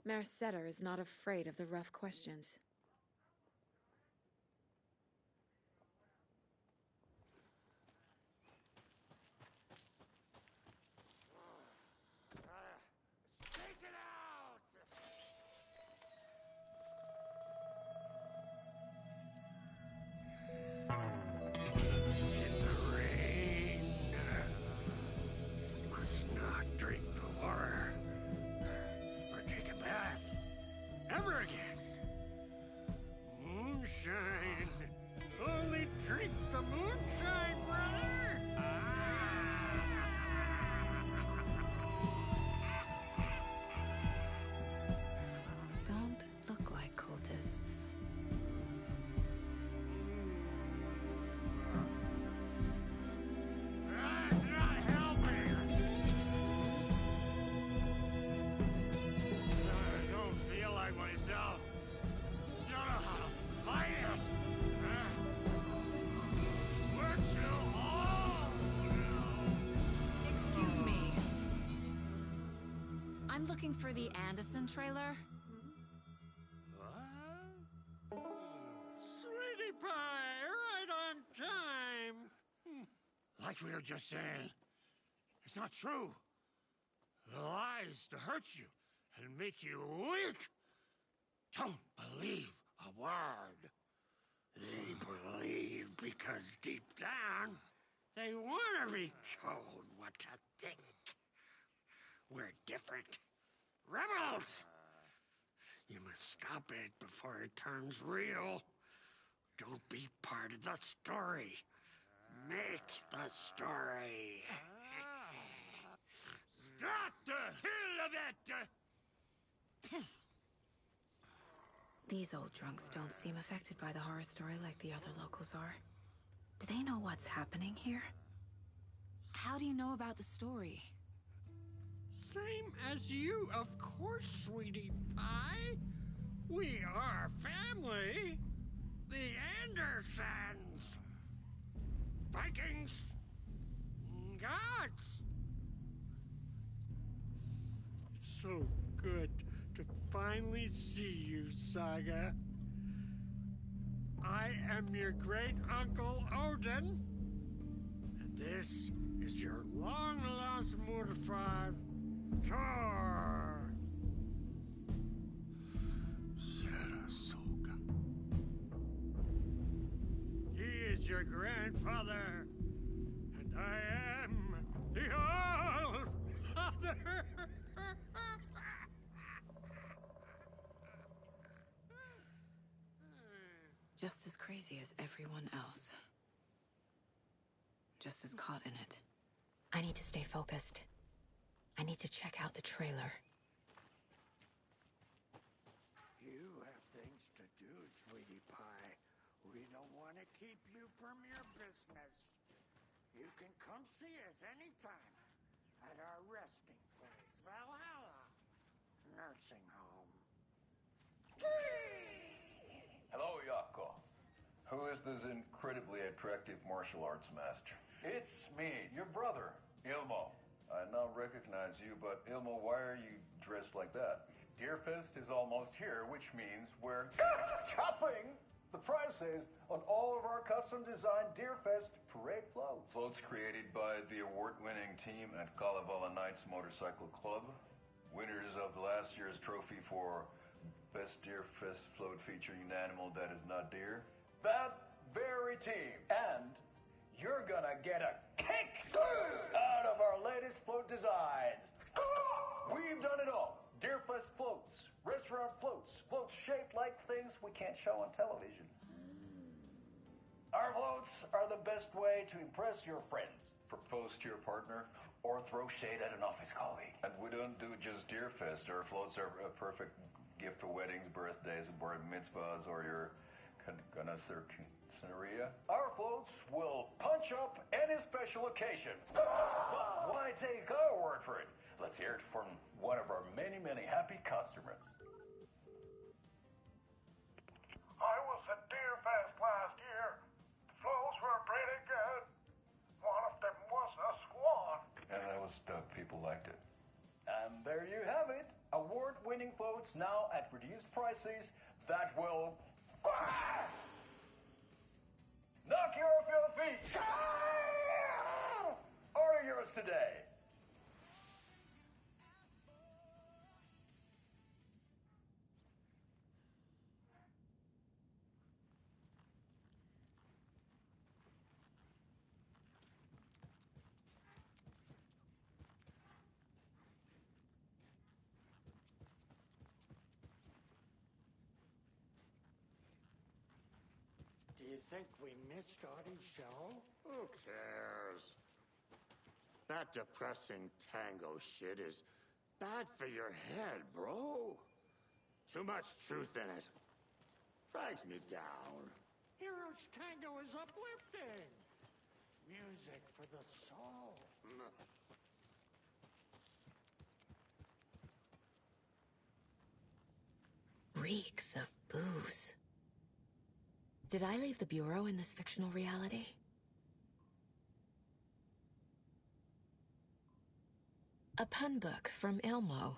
Speaker 1: Merceder is not afraid of the rough questions.
Speaker 10: Take it out!
Speaker 12: In the rain. Must not drink the water. Or take a bath. Ever again. Moonshine. Only drink the moonshine, brother!
Speaker 1: Don't look like cultists.
Speaker 12: That's not helping! I don't feel like myself. Don't know how to fight it. We're too old.
Speaker 1: Excuse me. I'm looking for the Anderson trailer.
Speaker 12: Sweetie pie, right on time. Like we were just saying, it's not true. The lies to hurt you and make you weak. Don't believe a word. They believe because deep down, they want to be told what to think. We're different. Rebels! You must stop it before it turns real. Don't be part of the story. Make the story. Stop the hell of it!
Speaker 1: These old drunks don't seem affected by the horror story like the other locals are. Do they know what's happening here? How do you know about the story?
Speaker 12: Same as you, of course, sweetie pie. We are family. The Andersons. Vikings. Gods. It's so good to finally see you, Saga. I am your great uncle Odin. And this is your long-lost Murfrev, Thor. Sarasota. He is your grandfather, and I am the All-Father.
Speaker 1: Just as crazy as everyone else. Just as caught in it. I need to stay focused. I need to check out the trailer.
Speaker 12: You have things to do, sweetie pie. We don't want to keep you from your business. You can come see us anytime at our resting place, Valhalla Nursing Home.
Speaker 19: Hello, Yako. Who is this incredibly attractive martial arts master? It's me, your brother, Ilmo. I now recognize you, but Ilmo, why are you dressed like that? Deerfest is almost here, which means we're chopping
Speaker 8: The prices on all of our custom-designed Deerfest parade floats. Floats created by the award-winning team at Kalevala Knights Motorcycle Club. Winners of last year's trophy for Best Deerfest float featuring an animal that is not deer. That very team. And you're gonna get a kick out of our latest float designs. We've done it all. Deerfest floats, restaurant floats, floats shaped like things we can't show on television. Our floats are the best way to impress your friends, propose to your partner, or throw shade at an office colleague. And we don't do just Deerfest. Our floats are a perfect gift for weddings, birthdays, bar mitzvahs, or your Scenaria. Our floats will punch up any special occasion. But why take our word for it? Let's hear it from one of our many, many happy customers.
Speaker 10: I was at Deerfest last year. Floats were pretty good. One of them was a swan.
Speaker 8: And people liked it. And there you have it. Award-winning floats now at reduced prices that will knock you off your feet. Order yours today.
Speaker 12: Do you think we missed Audie's show? Who cares? That depressing tango shit is bad for your head, bro. Too much truth in it. Drags me down. Hero's tango is uplifting. Music for the soul.
Speaker 17: Reeks of booze. Did I leave the Bureau in this fictional reality? A pun book from Ilmo.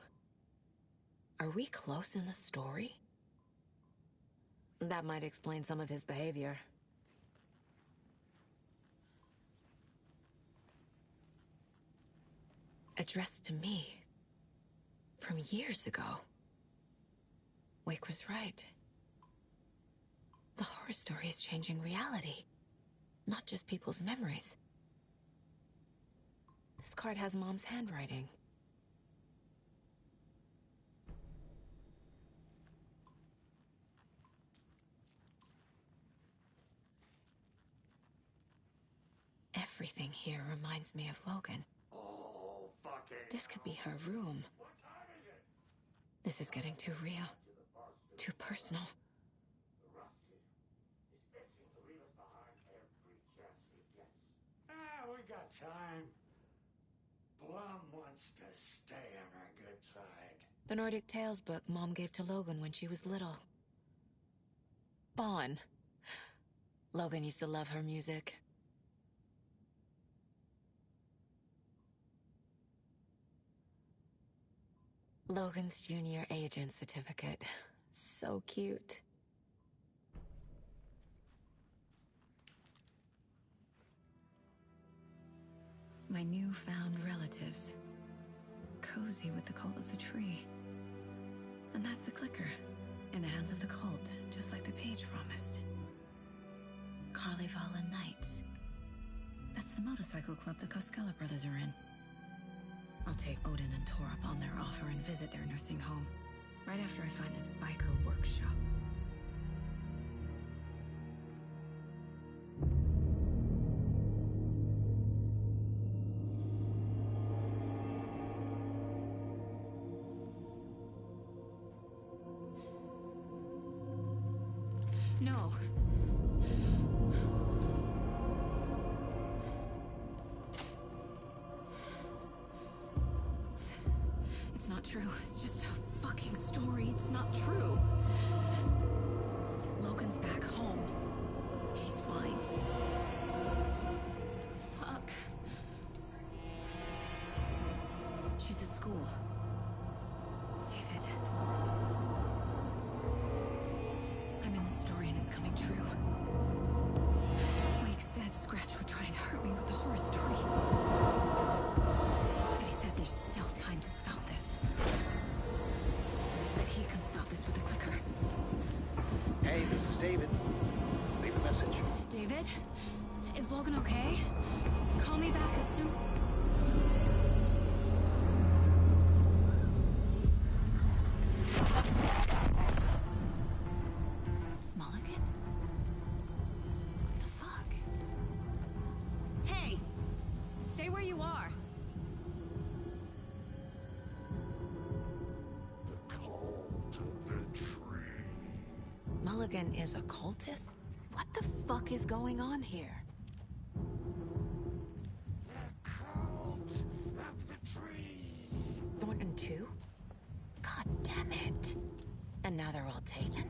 Speaker 17: Are we close in the story? That might explain some of his behavior. Addressed to me. From years ago. Wake was right. The horror story is changing reality, not just people's memories. This card has Mom's handwriting. Everything here reminds me of Logan.
Speaker 12: Oh, fucking.
Speaker 17: This could be her room. This is getting too real. Too personal.
Speaker 12: We got time. Blum wants to stay on our good side.
Speaker 17: The Nordic Tales book Mom gave to Logan when she was little. Bon. Logan used to love her music. Logan's junior agent certificate. So cute. My newfound relatives. Cozy with the cult of the tree. And that's the clicker. In the hands of the cult, just like the page promised. Kalevala Knights. That's the motorcycle club the Koskela brothers are in. I'll take Odin and Tor up on their offer and visit their nursing home. Right after I find this biker workshop. No. It's not true. It's just a fucking story. It's not true. Logan's back home. She's fine. Fuck. She's at school. David. I'm in the story and it's coming coming true. Wake said Scratch would try and hurt me with the horror story. But he said there's still time to stop this. That he can stop this with a clicker.
Speaker 20: Hey, this is David. Leave a message.
Speaker 17: David? Is Logan okay? Call me back as soon... Mulligan? What the fuck? Hey! Stay where you are!
Speaker 12: The cult of the tree.
Speaker 17: Mulligan is a cultist? What the fuck is going on here?
Speaker 12: The cult of the tree.
Speaker 17: Thornton too? God damn it. And now they're all taken?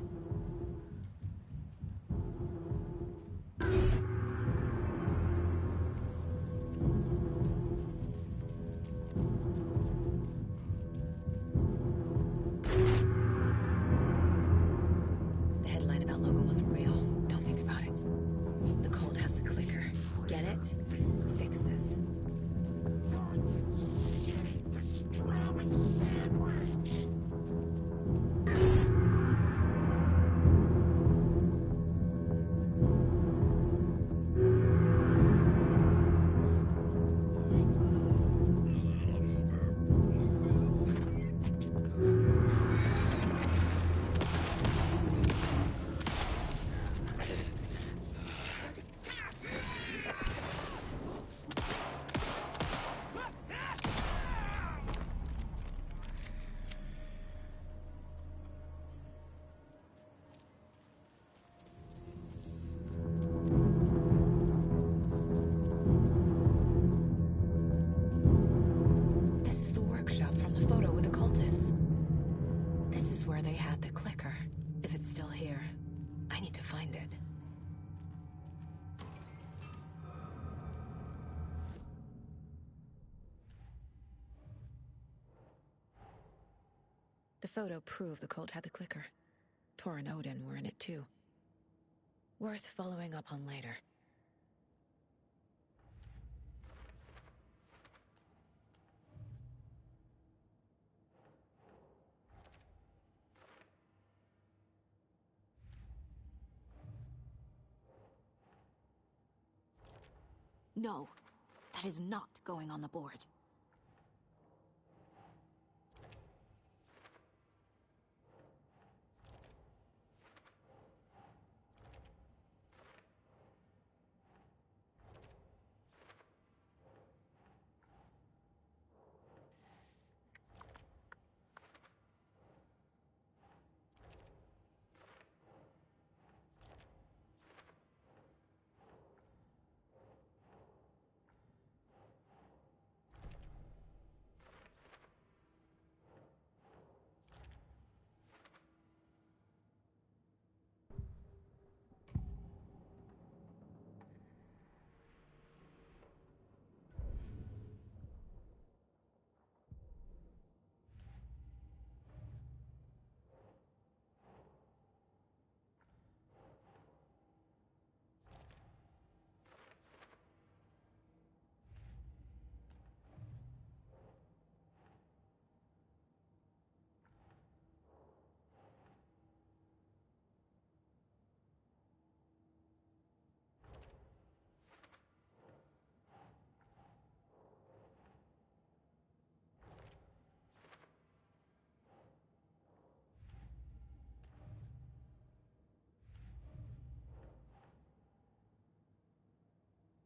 Speaker 17: The headline about Logan wasn't real. Don't think about it. The cult has the clicker. Get it? Fix this.
Speaker 12: Pastrami sandwich.
Speaker 17: This is the workshop from the photo with the cultists. This is where they had the clicker. If it's still here, I need to find it. The photo proved the cult had the clicker. Tor and Odin were in it too. Worth following up on later. No, that is not going on the board.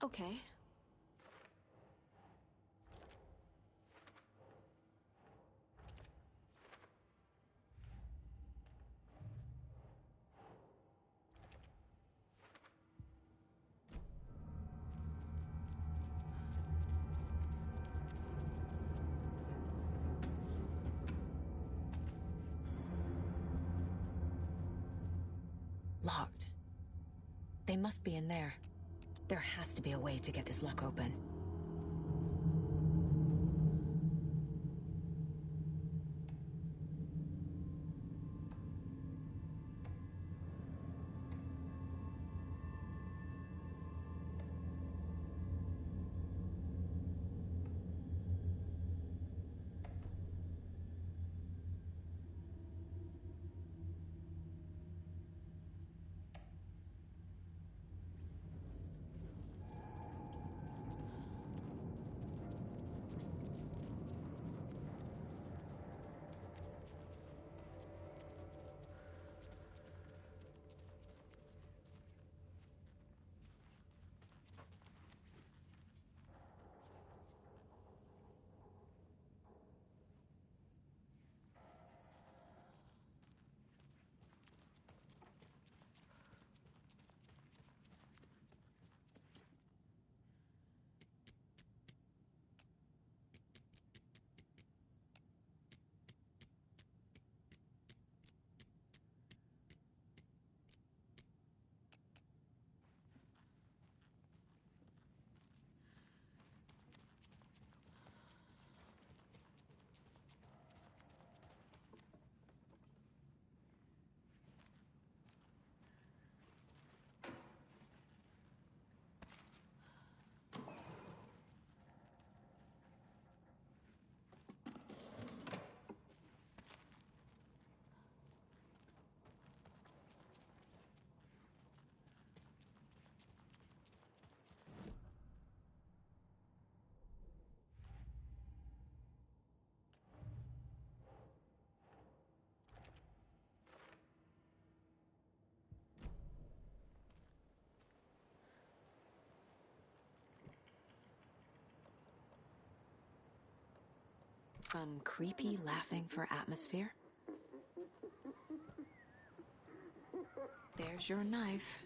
Speaker 17: Okay. Locked. They must be in there. There has to be a way to get this lock open. Some creepy laughing for atmosphere. There's your knife.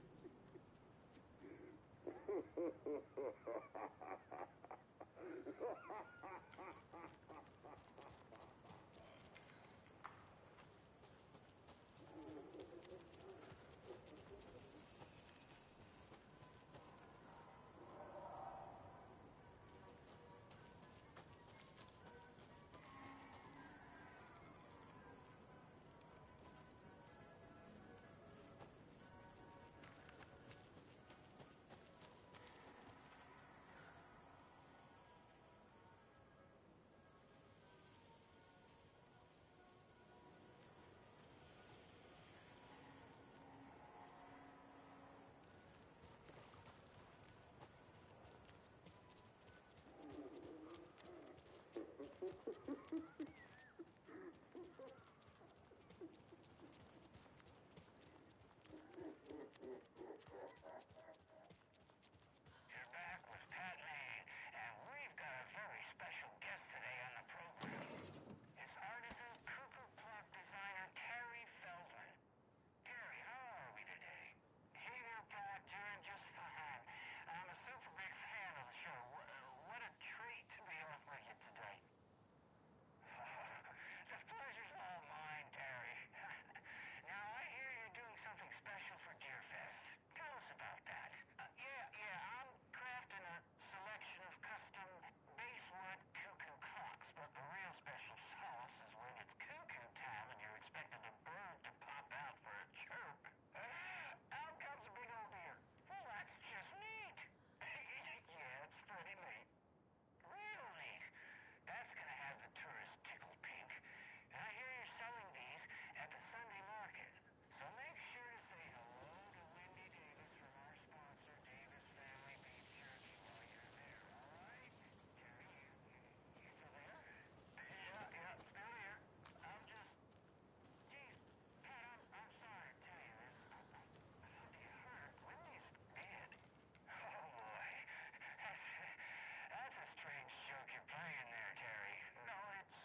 Speaker 10: You're back with Pat Lane, and we've got a very special guest today on the program. It's artisan cuckoo clock designer Terry Feldman. Terry, how are we today? Hey there, Pat. Doing just fine. I'm a super big fan of the show. What a treat to be on with you today. The pleasure's all mine, Terry. Now, I hear you're doing something special for Deerfest. Tell us about that. Yeah, I'm crafting a selection of custom basswood cuckoo clocks, but the real special sauce is when it's cuckoo time and you're expecting a bird to pop out for a chirp. Out comes a big old deer. Well, that's just neat. Yeah, it's pretty neat. Real neat. That's gonna have the tourists tickled pink. And I hear you're selling these at the Sunday market. So make sure to say hello to Wendy Davis from our sponsor, Davis Family Beef Jerky, while you're there, all right? Terry, you still there? Yeah, still here. I'm just... Geez, Pat, I'm sorry to tell you this. You heard, Wendy's dead. Oh, boy. That's a strange joke you're playing there, Terry. No, it's...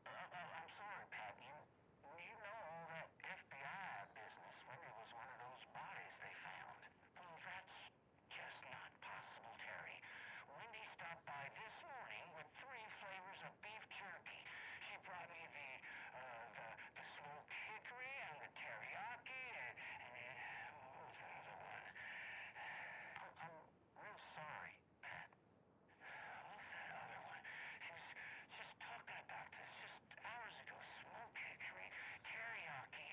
Speaker 10: I'm sorry, Pat. You know all that FBI business. Wendy was one of those bodies they found. Well, that's just not possible, Terry. Wendy stopped by this morning with 3 flavors of beef jerky. She brought me the smoked hickory and the teriyaki and what was the other one? I'm real sorry, Pat. What was that other one? She was just talking about this just hours ago. Smoked hickory, teriyaki,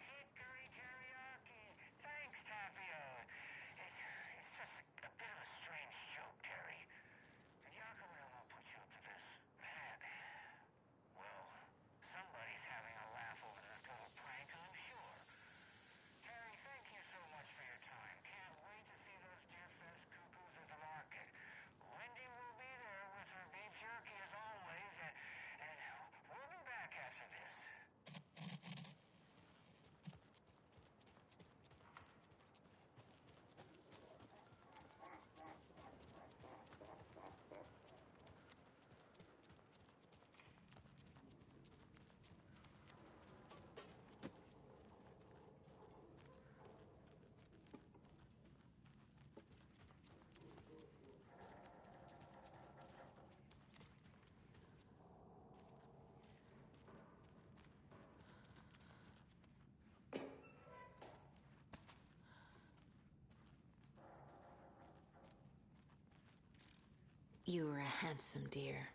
Speaker 10: hickory teriyaki. Thanks, Tapio. It's just a bit of a strange joke, Terry. Did Yako Elmo put you up to this? Pat, well, somebody's having a laugh over this little prank, I'm sure. Terry, thank you so much for your time. Can't wait to see those Deerfest cuckoos at the market. Wendy will be there with her beef jerky as always, and we'll be back after this.
Speaker 17: You were a handsome deer.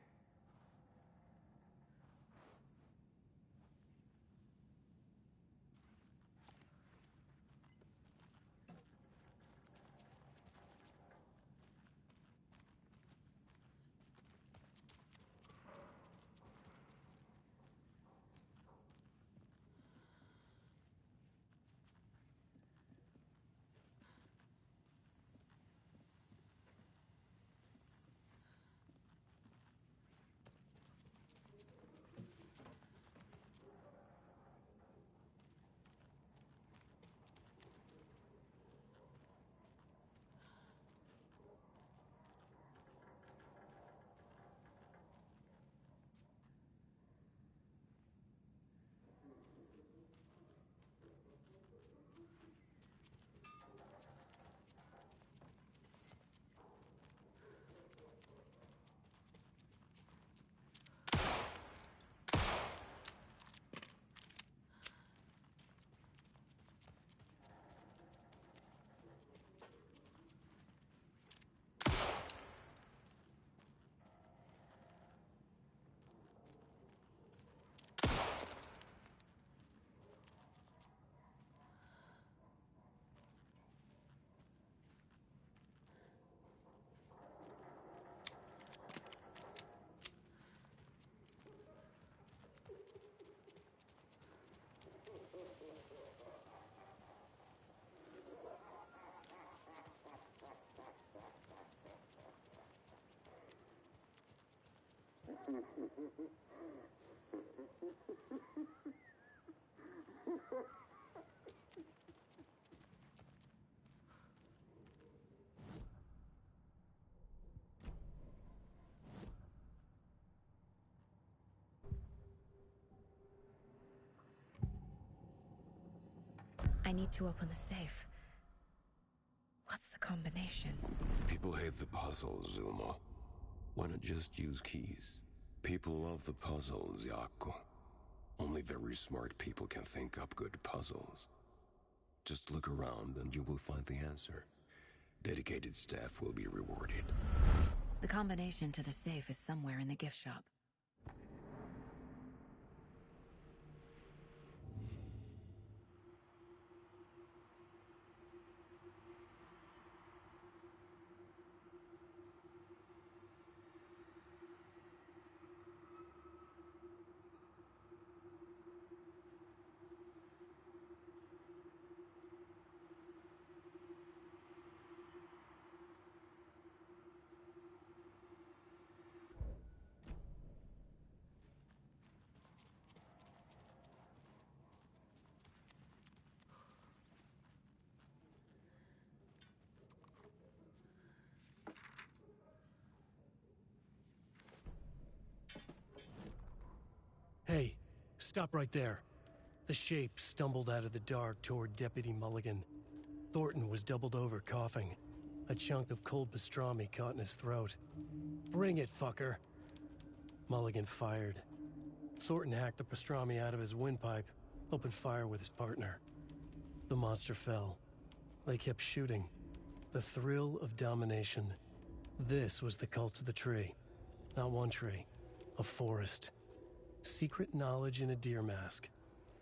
Speaker 17: I need to open the safe. What's the combination?
Speaker 18: People hate the puzzles, Ilmo. Why not just use keys? People love the puzzles, Jaakko. Only very smart people can think up good puzzles. Just look around and you will find the answer. Dedicated staff will be rewarded.
Speaker 17: The combination to the safe is somewhere in the gift shop.
Speaker 2: Hey, stop right there. The shape stumbled out of the dark toward Deputy Mulligan. Thornton was doubled over, coughing. A chunk of cold pastrami caught in his throat. Bring it, fucker! Mulligan fired. Thornton hacked the pastrami out of his windpipe, opened fire with his partner. The monster fell. They kept shooting. The thrill of domination. This was the cult of the tree. Not one tree. A forest. Secret knowledge in a deer mask.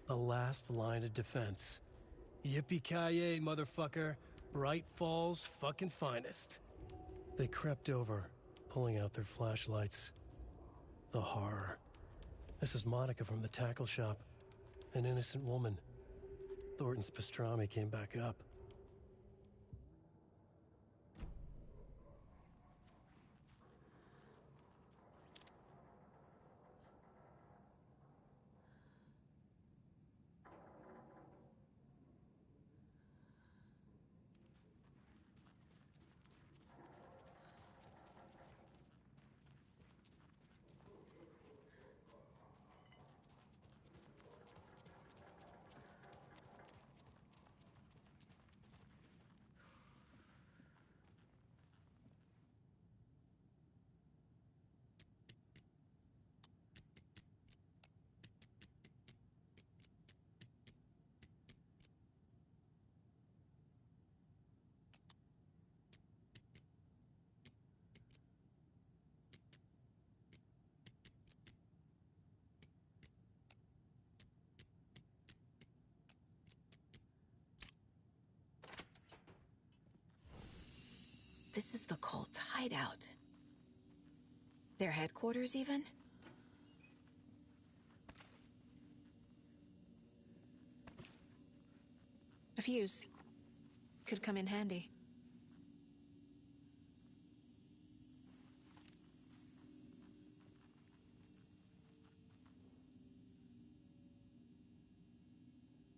Speaker 2: The last line of defense. Yippee-ki-yay, motherfucker. Bright Falls' fucking finest. They crept over, pulling out their flashlights. The horror. This is Monica from the tackle shop. An innocent woman. Thornton's pastrami came back up.
Speaker 17: This is the cult's hideout. Their headquarters, even? A fuse. Could come in handy.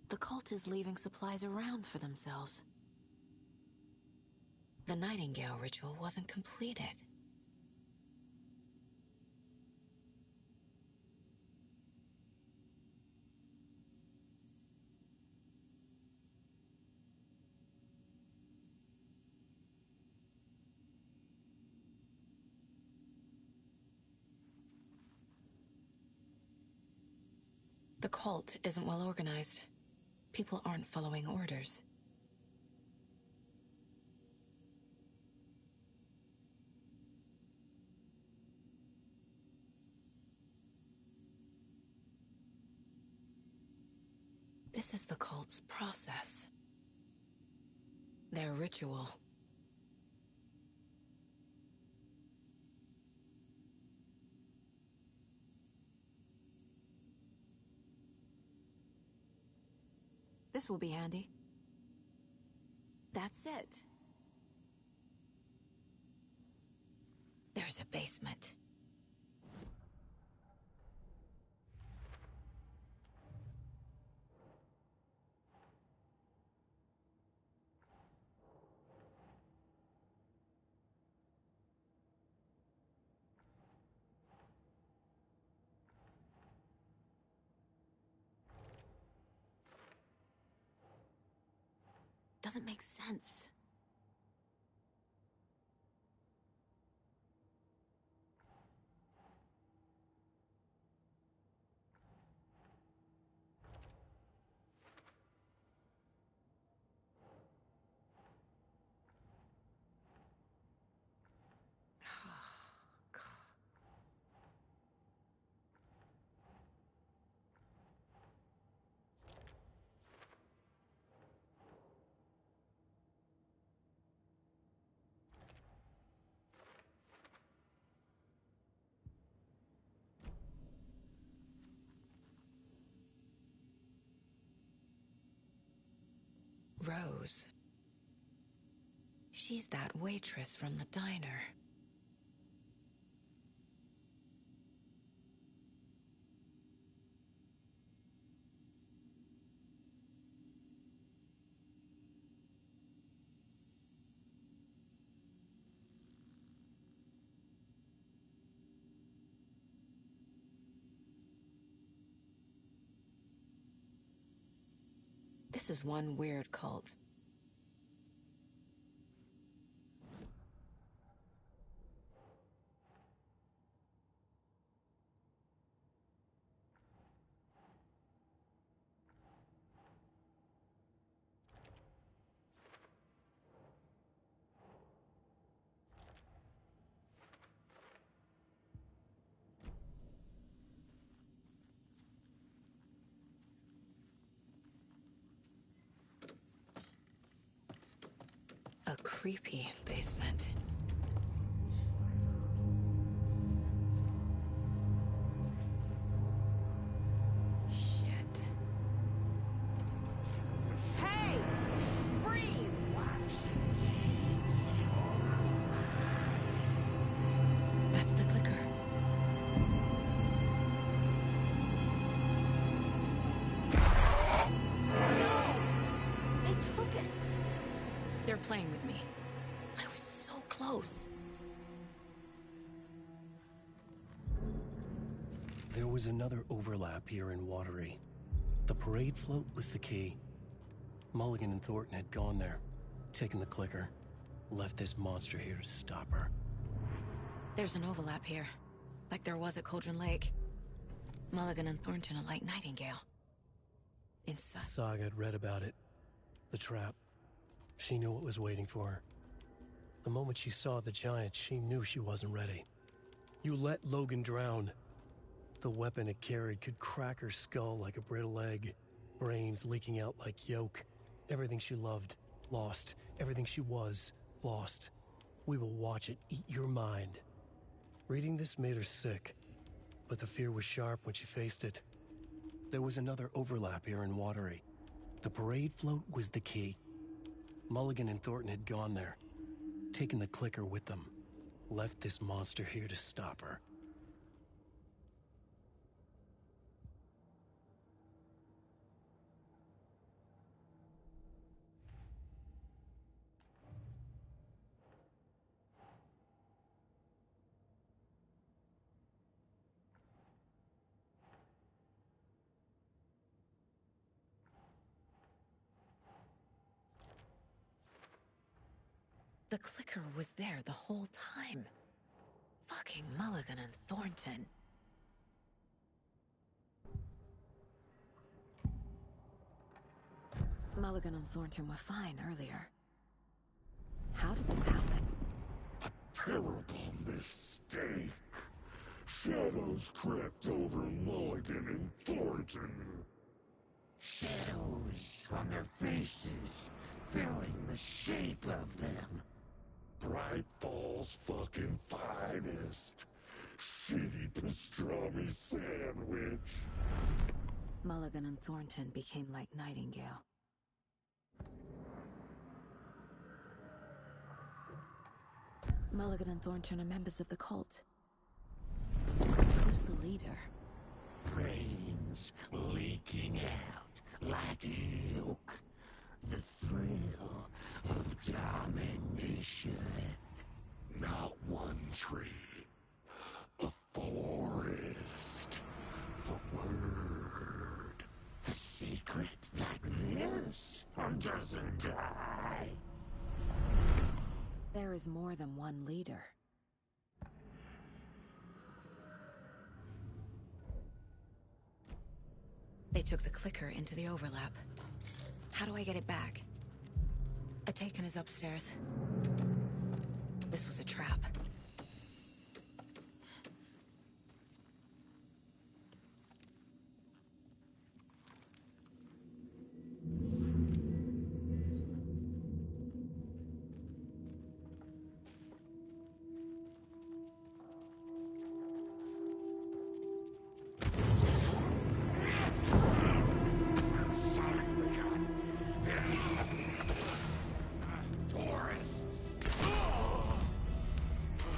Speaker 17: The cult is leaving supplies around for themselves. The Nightingale ritual wasn't completed. The cult isn't well organized. People aren't following orders. This is the cult's process. Their ritual. This will be handy. That's it. There's a basement. doesn't make sense. Rose. She's that waitress from the diner. This is one weird cult. A creepy basement. Shit.
Speaker 11: Hey! Freeze!
Speaker 17: That's the clicker.
Speaker 11: No! They took it!
Speaker 17: They're playing with me. I was so close.
Speaker 2: There was another overlap here in Watery. The parade float was the key. Mulligan and Thornton had gone there, taken the clicker, left this monster here to stop her.
Speaker 17: There's an overlap here, like there was at Cauldron Lake. Mulligan and Thornton are like Nightingale. Inside.
Speaker 2: Saga had read about it. The trap. She knew what was waiting for her. The moment she saw the giant, she knew she wasn't ready. You let Logan drown. The weapon it carried could crack her skull like a brittle egg. Brains leaking out like yolk. Everything she loved, lost. Everything she was, lost. We will watch it eat your mind. Reading this made her sick, but the fear was sharp when she faced it. There was another overlap here in Watery. The parade float was the key. Mulligan and Thornton had gone there, taken the clicker with them, left this monster here to stop her.
Speaker 17: The clicker was there the whole time. Fucking Mulligan and Thornton. Mulligan and Thornton were fine earlier. How did this happen?
Speaker 18: A terrible mistake. Shadows crept over Mulligan and Thornton. Shadows on their faces, filling the shape of them. Bright Falls fucking finest. Shitty pastrami sandwich.
Speaker 17: Mulligan and Thornton became like Nightingale. Mulligan and Thornton are members of the cult. Who's the leader?
Speaker 18: Brains leaking out like milk. The thrill of domination. Not one tree. A forest. The word. A secret like this on doesn't die.
Speaker 17: There is more than one leader. They took the clicker into the overlap. How do I get it back? Atakan is upstairs. This was a trap.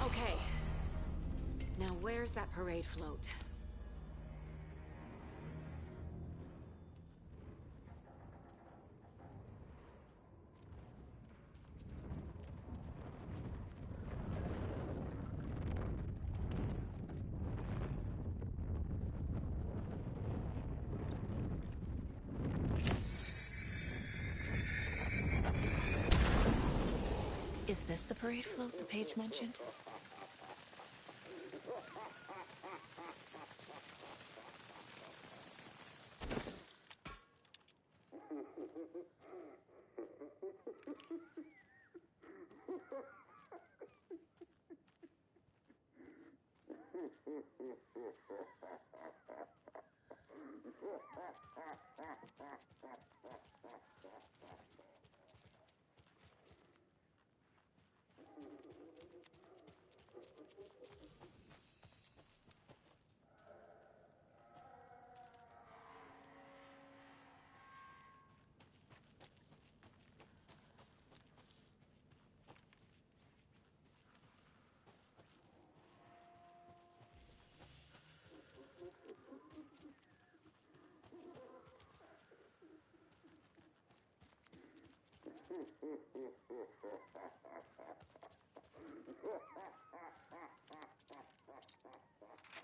Speaker 17: Okay. Now where's that parade float? Is this the parade float the page mentioned?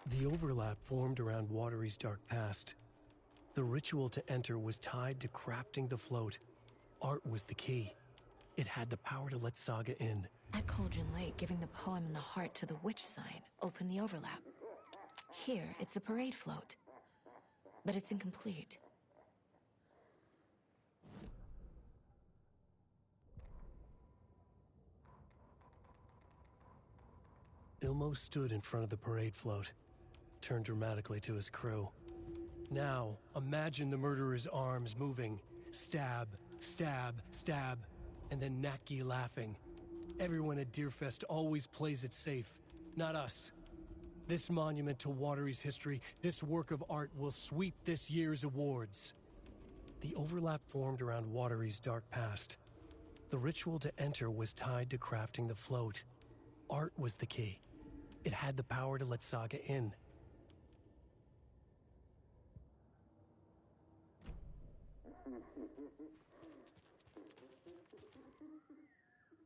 Speaker 2: The overlap formed around Watery's dark past. The ritual to enter was tied to crafting the float. Art was the key. It had the power to let Saga in.
Speaker 17: At Cauldron Lake, giving the poem and the heart to the witch sign opened the overlap. Here, it's the parade float. But it's incomplete.
Speaker 2: Ilmo stood in front of the parade float, turned dramatically to his crew. Now, imagine the murderer's arms moving. Stab, stab, stab, and then Naki laughing. Everyone at Deerfest always plays it safe, not us. This monument to Watery's history, this work of art will sweep this year's awards. The overlap formed around Watery's dark past. The ritual to enter was tied to crafting the float. Art was the key. It had the power to let Saga in.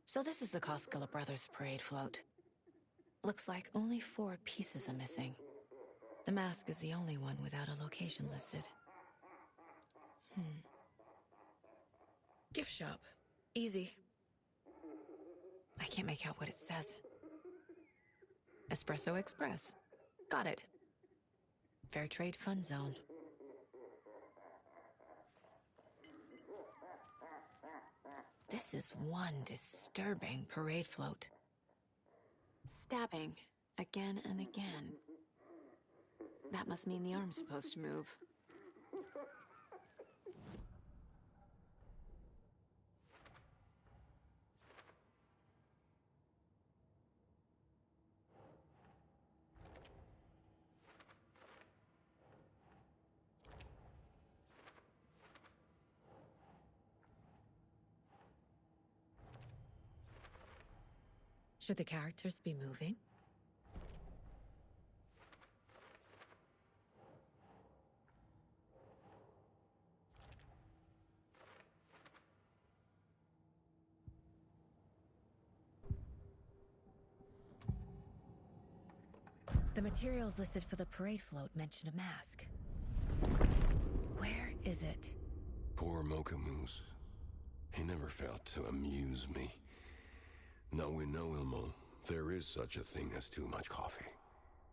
Speaker 17: So this is the Koskela Brothers parade float. Looks like only 4 pieces are missing. The mask is the only one without a location listed. Gift shop. Easy. I can't make out what it says. Espresso Express. Got it. Fair Trade Fun Zone. This is one disturbing parade float. Stabbing again and again. That must mean the arm's supposed to move. Should the characters be moving? The materials listed for the parade float mention a mask. Where is it?
Speaker 18: Poor Mocha Moose. He never failed to amuse me. Now we know, Ilmo, there is such a thing as too much coffee.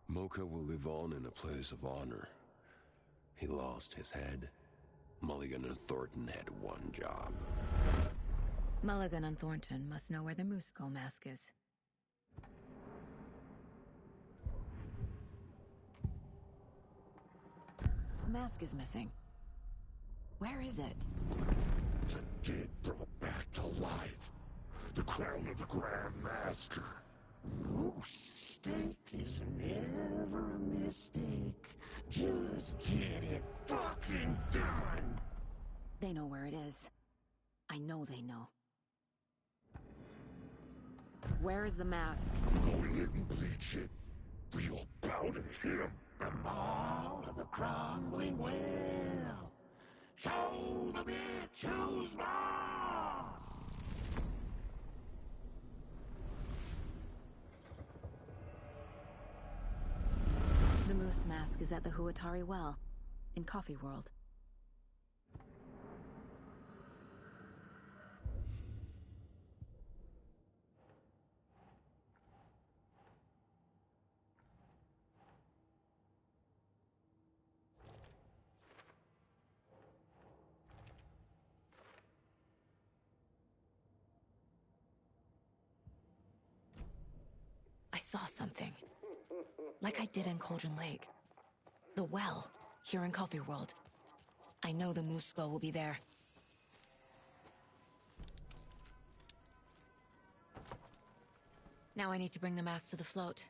Speaker 18: Mocha will live on in a place of honor. He lost his head. Mulligan and Thornton had one job.
Speaker 17: Mulligan and Thornton must know where the Moose Skull mask is. The mask is missing. Where is it?
Speaker 12: The dead brought back to life. The crown of the Grand Master. Moose steak is never a mistake. Just get it fucking done!
Speaker 17: They know where it is. I know they know. Where is the mask?
Speaker 12: Go in and bleach it. We'll bow to him. The Maw of the Crumbling Well. Show the bitch who's boss!
Speaker 17: The moose mask is at the Huatari Well, in Coffee World. I saw something. Like I did in Cauldron Lake. The well, here in Coffee World. I know the Moose Skull will be there. Now I need to bring the mask to the float.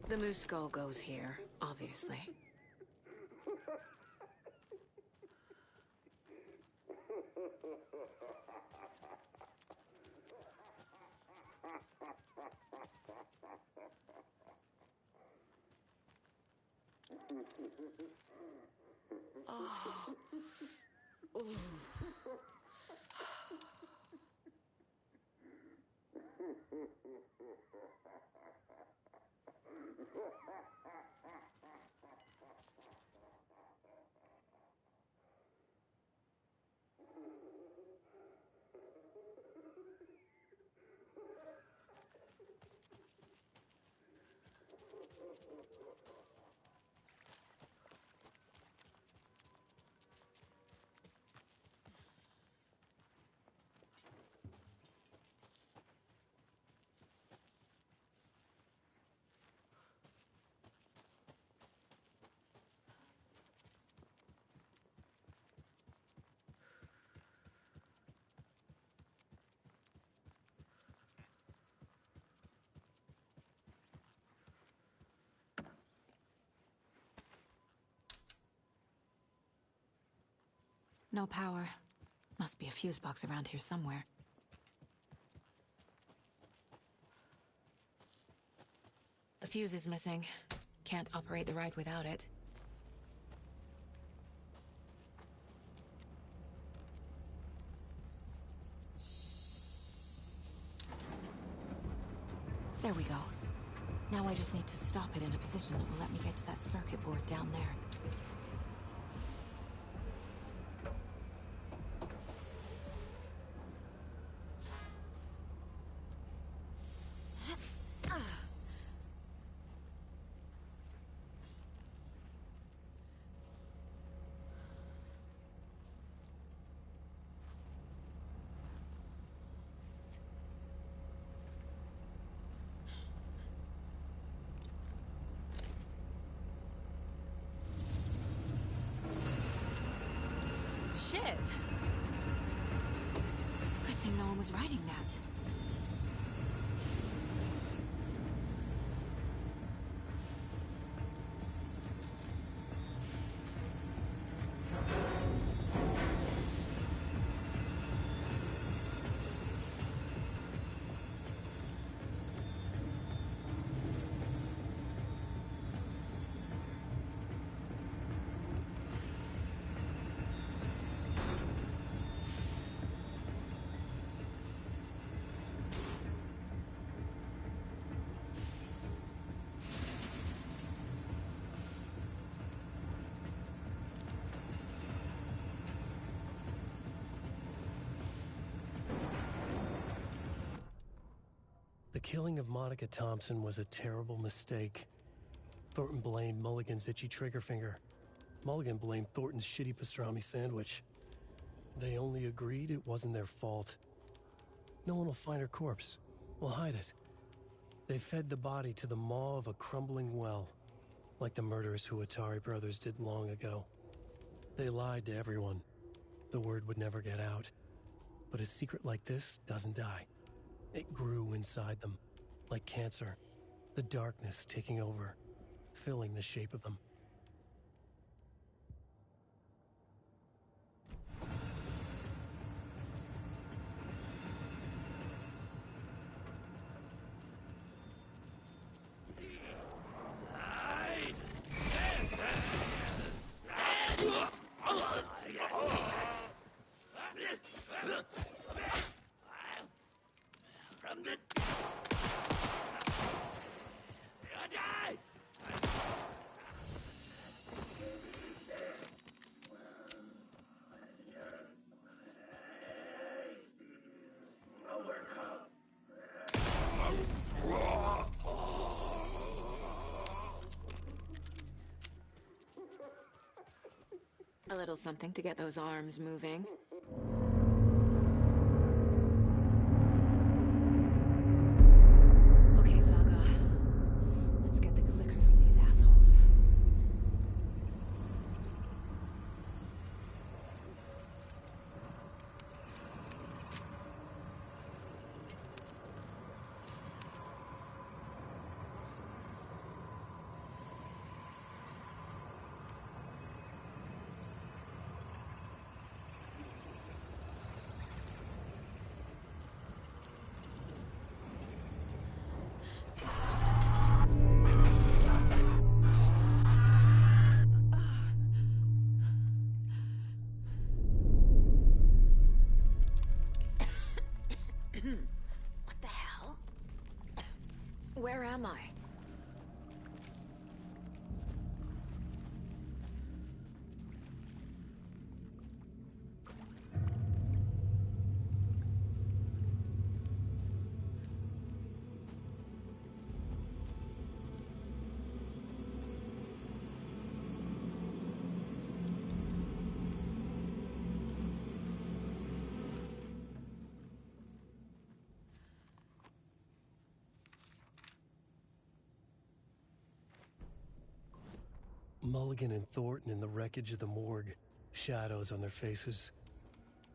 Speaker 17: The Moose Skull goes here, obviously.
Speaker 11: Oh. Ooh.
Speaker 17: No power. Must be a fuse box around here somewhere. A fuse is missing. Can't operate the ride without it. There we go. Now I just need to stop it in a position that will let me get to that circuit board down there. Shit! Good thing no one was riding that.
Speaker 2: killing of Monica Thompson was a terrible mistake. Thornton blamed Mulligan's itchy trigger finger. Mulligan blamed Thornton's shitty pastrami sandwich. They only agreed it wasn't their fault. No one will find her corpse. We'll hide it. They fed the body to the maw of a crumbling well, like the murderous Huatari brothers did long ago. They lied to everyone. The word would never get out. But a secret like this doesn't die. It grew inside them, like cancer, the darkness taking over, filling the shape of them.
Speaker 1: A little something to get those arms moving. Okay, Saga. Let's get the clicker from these assholes. What the hell? Where am I?
Speaker 2: Mulligan and Thornton in the wreckage of the morgue, shadows on their faces.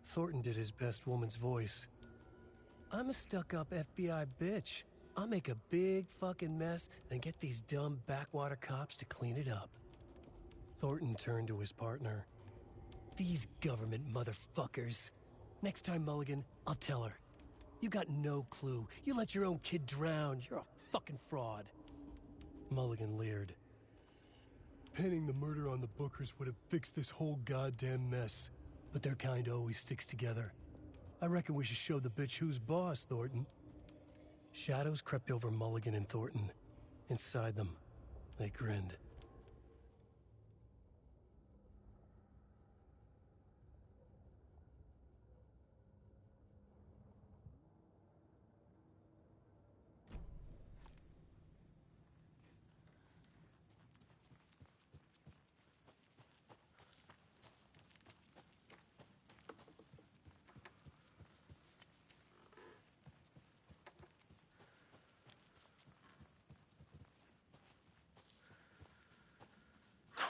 Speaker 2: Thornton did his best woman's voice. I'm a stuck-up FBI bitch. I'll make a big fucking mess, then get these dumb backwater cops to clean it up. Thornton turned to his partner. These government motherfuckers. Next time, Mulligan, I'll tell her. You got no clue. You let your own kid drown. You're a fucking fraud. Mulligan leered. Pinning the murder on the Bookers would have fixed this whole goddamn mess. But their kind always sticks together. I reckon we should show the bitch who's boss, Thornton. Shadows crept over Mulligan and Thornton. Inside them, they grinned.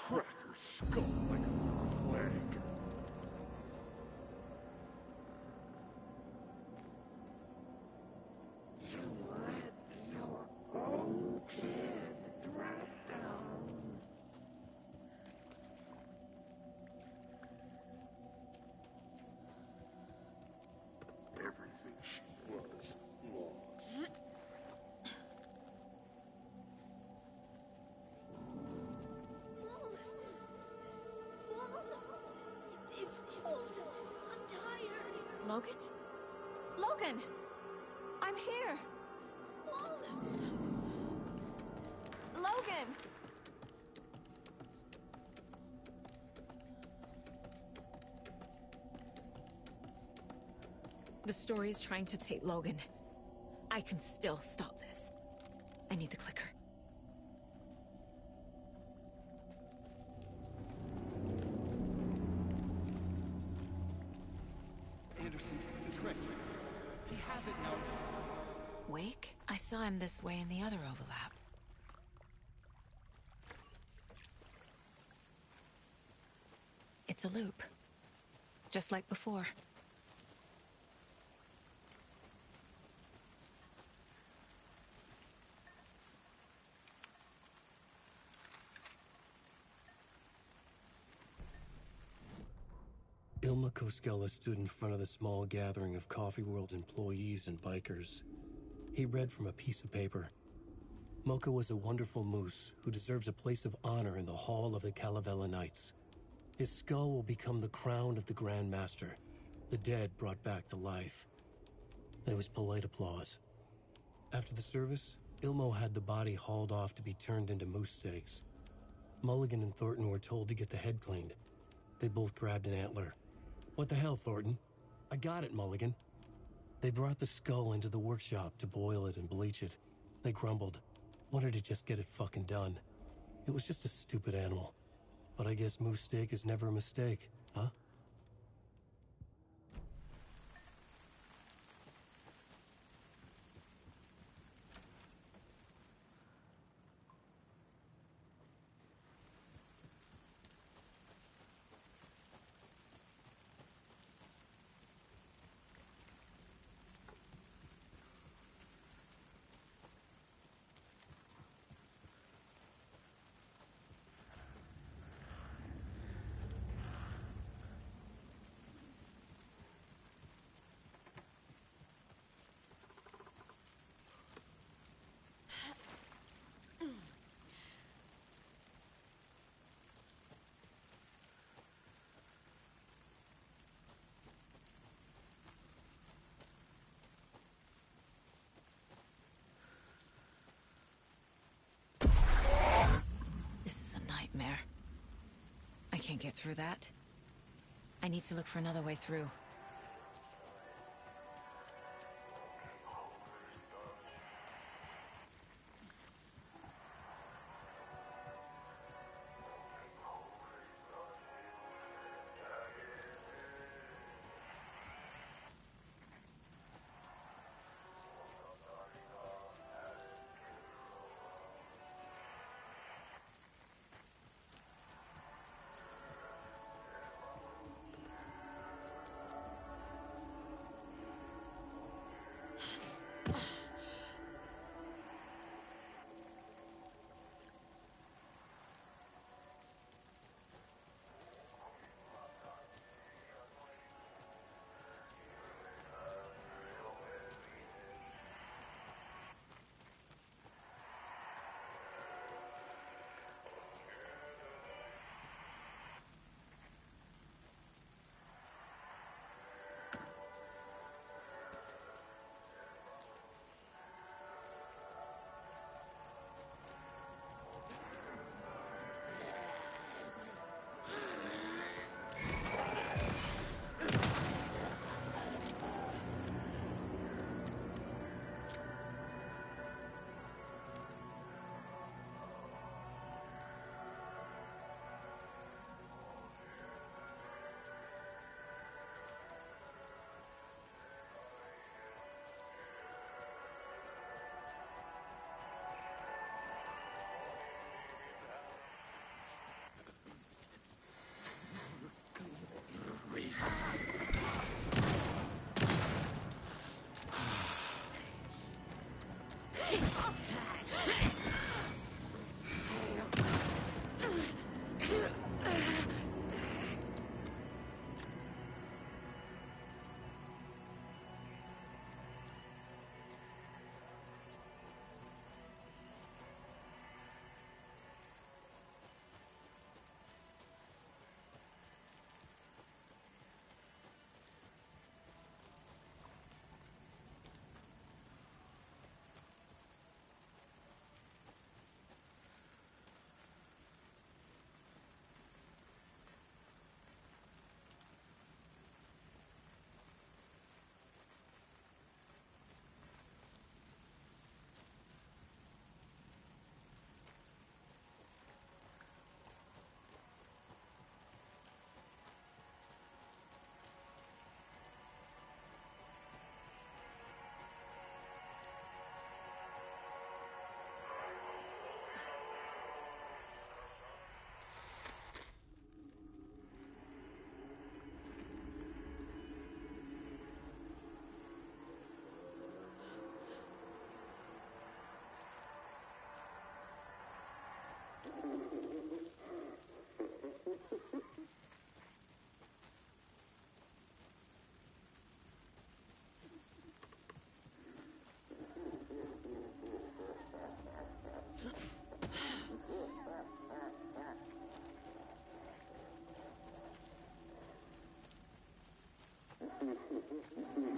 Speaker 12: Crack her skull like a leg. You let your own kid drown. Everything she was lost.
Speaker 1: It's cold. I'm tired. Logan? Logan! I'm here! Logan! The story is trying to take Logan.
Speaker 17: I can still stop this. I need the clicker.
Speaker 2: Anderson, the trick. He has it now.
Speaker 17: Wake? I saw him this way in the other overlap. It's a loop. Just like before.
Speaker 2: Ilma Koskela stood in front of the small gathering of Coffee World employees and bikers. He read from a piece of paper. Mocha was a wonderful moose who deserves a place of honor in the hall of the Calavella Knights. His skull will become the crown of the Grand Master, the dead brought back to life. There was polite applause. After the service, Ilmo had the body hauled off to be turned into moose steaks. Mulligan and Thornton were told to get the head cleaned. They both grabbed an antler. What the hell, Thornton? I got it, Mulligan. They brought the skull into the workshop to boil it and bleach it. They grumbled. Wanted to just get it fucking done. It was just a stupid animal. But I guess moose steak is never a mistake, huh?
Speaker 17: This is a nightmare. I can't get through that. I need to look for another way through.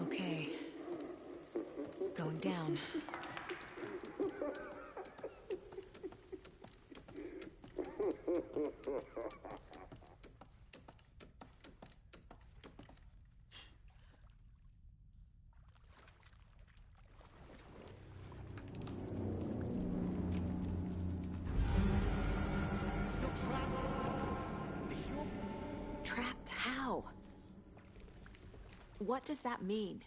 Speaker 17: Okay. Going down.
Speaker 1: Trapped how? What does that mean?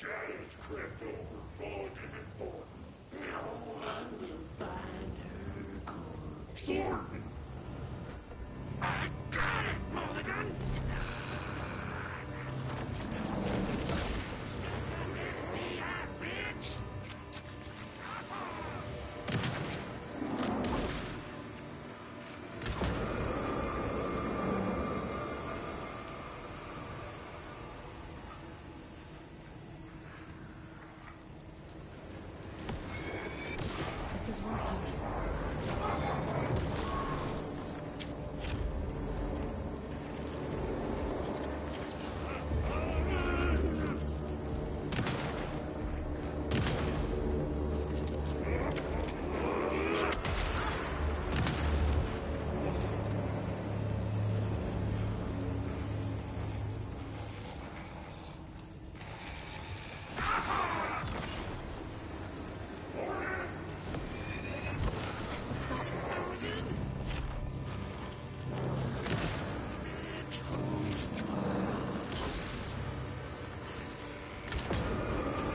Speaker 12: Shadows crept over Vulcan and Thornton. No one will find her corpse. Thornton! I got it, Mulligan! Bitch!
Speaker 17: This is working.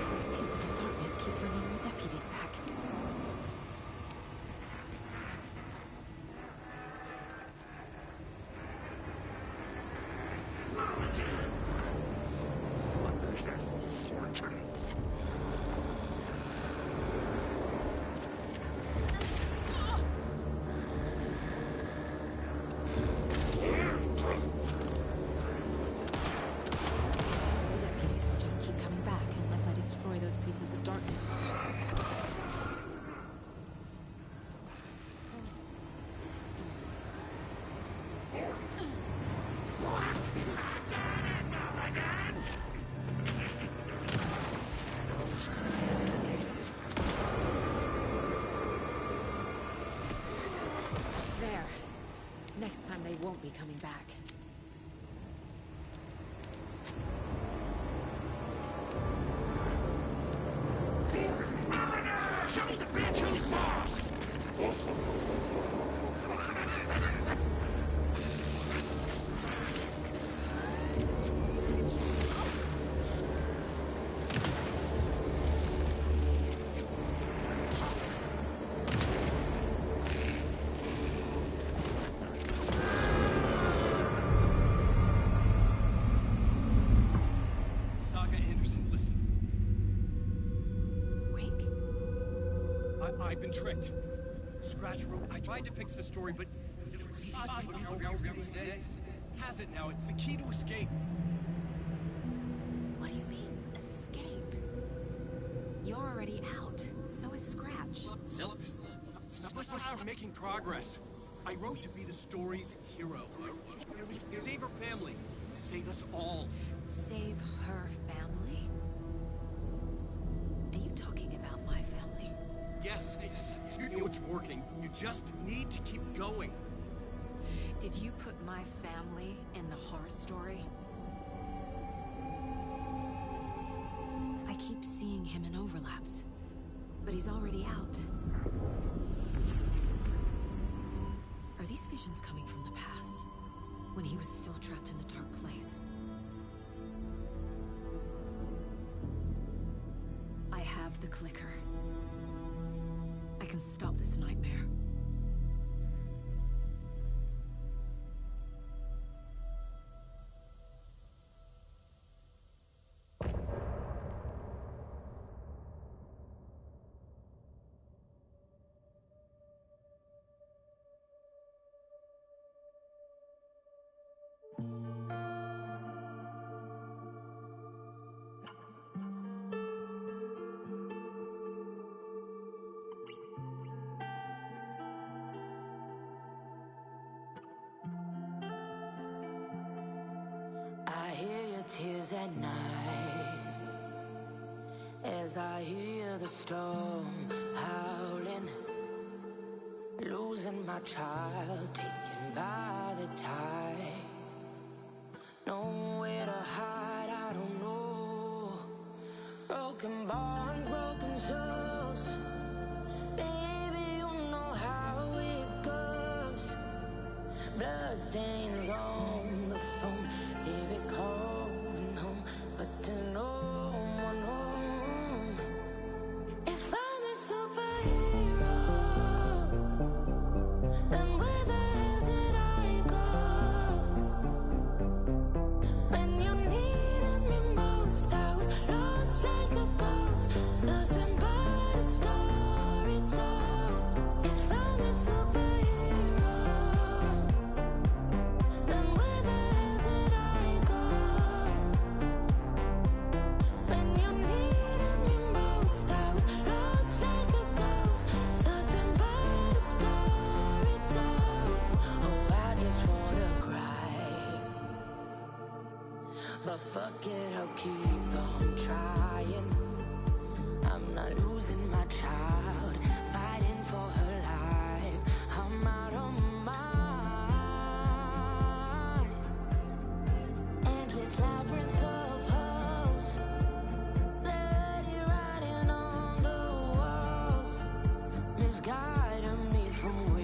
Speaker 17: Those pieces of darkness keep bringing the deputies back.
Speaker 12: What the hell, Thornton?
Speaker 17: The deputies will just keep coming back unless I destroy those pieces of darkness. There. Next time they won't be coming back.
Speaker 12: Show me the bitch who's boss!
Speaker 2: Saga Anderson, listen.
Speaker 17: Wake?
Speaker 2: I've been tricked. Scratch wrote, I tried to fix the story, but has it now. It's the key to escape.
Speaker 17: What do you mean, escape? You're already out. So is Scratch.
Speaker 2: Stop making progress. I wrote to be the story's hero. Save her family. Save us all.
Speaker 17: Save her family? Are you talking about my family?
Speaker 2: Yes, you know it's working. You just need to keep going.
Speaker 17: Did you put my family in the horror story? I keep seeing him in overlaps. But he's already out. Are these visions coming from the past? When he was still trapped in the dark place? I have the clicker. I can stop this nightmare.
Speaker 21: I hear your tears at night as I hear the storm howling, losing my child, taken by the tide. Nowhere to hide, I don't know. Broken bonds, broken souls. Baby, you know how it goes. Blood stains on the phone. Baby, calling home, but there's no one home. If I'm a superhero, then where the hell did I go? When you needed me most, I was lost like a ghost. Nothing but a story told. If I'm a superhero, then where the hell did I go? When you needed me most, I was lost like a ghost. Nothing but a story told. Oh, I just wanna cry, but fuck it, I'll keep on trying. I'm not losing my child, fighting for her life. I'm out of mind. Endless labyrinth of holes, bloody writing on the walls, misguiding me from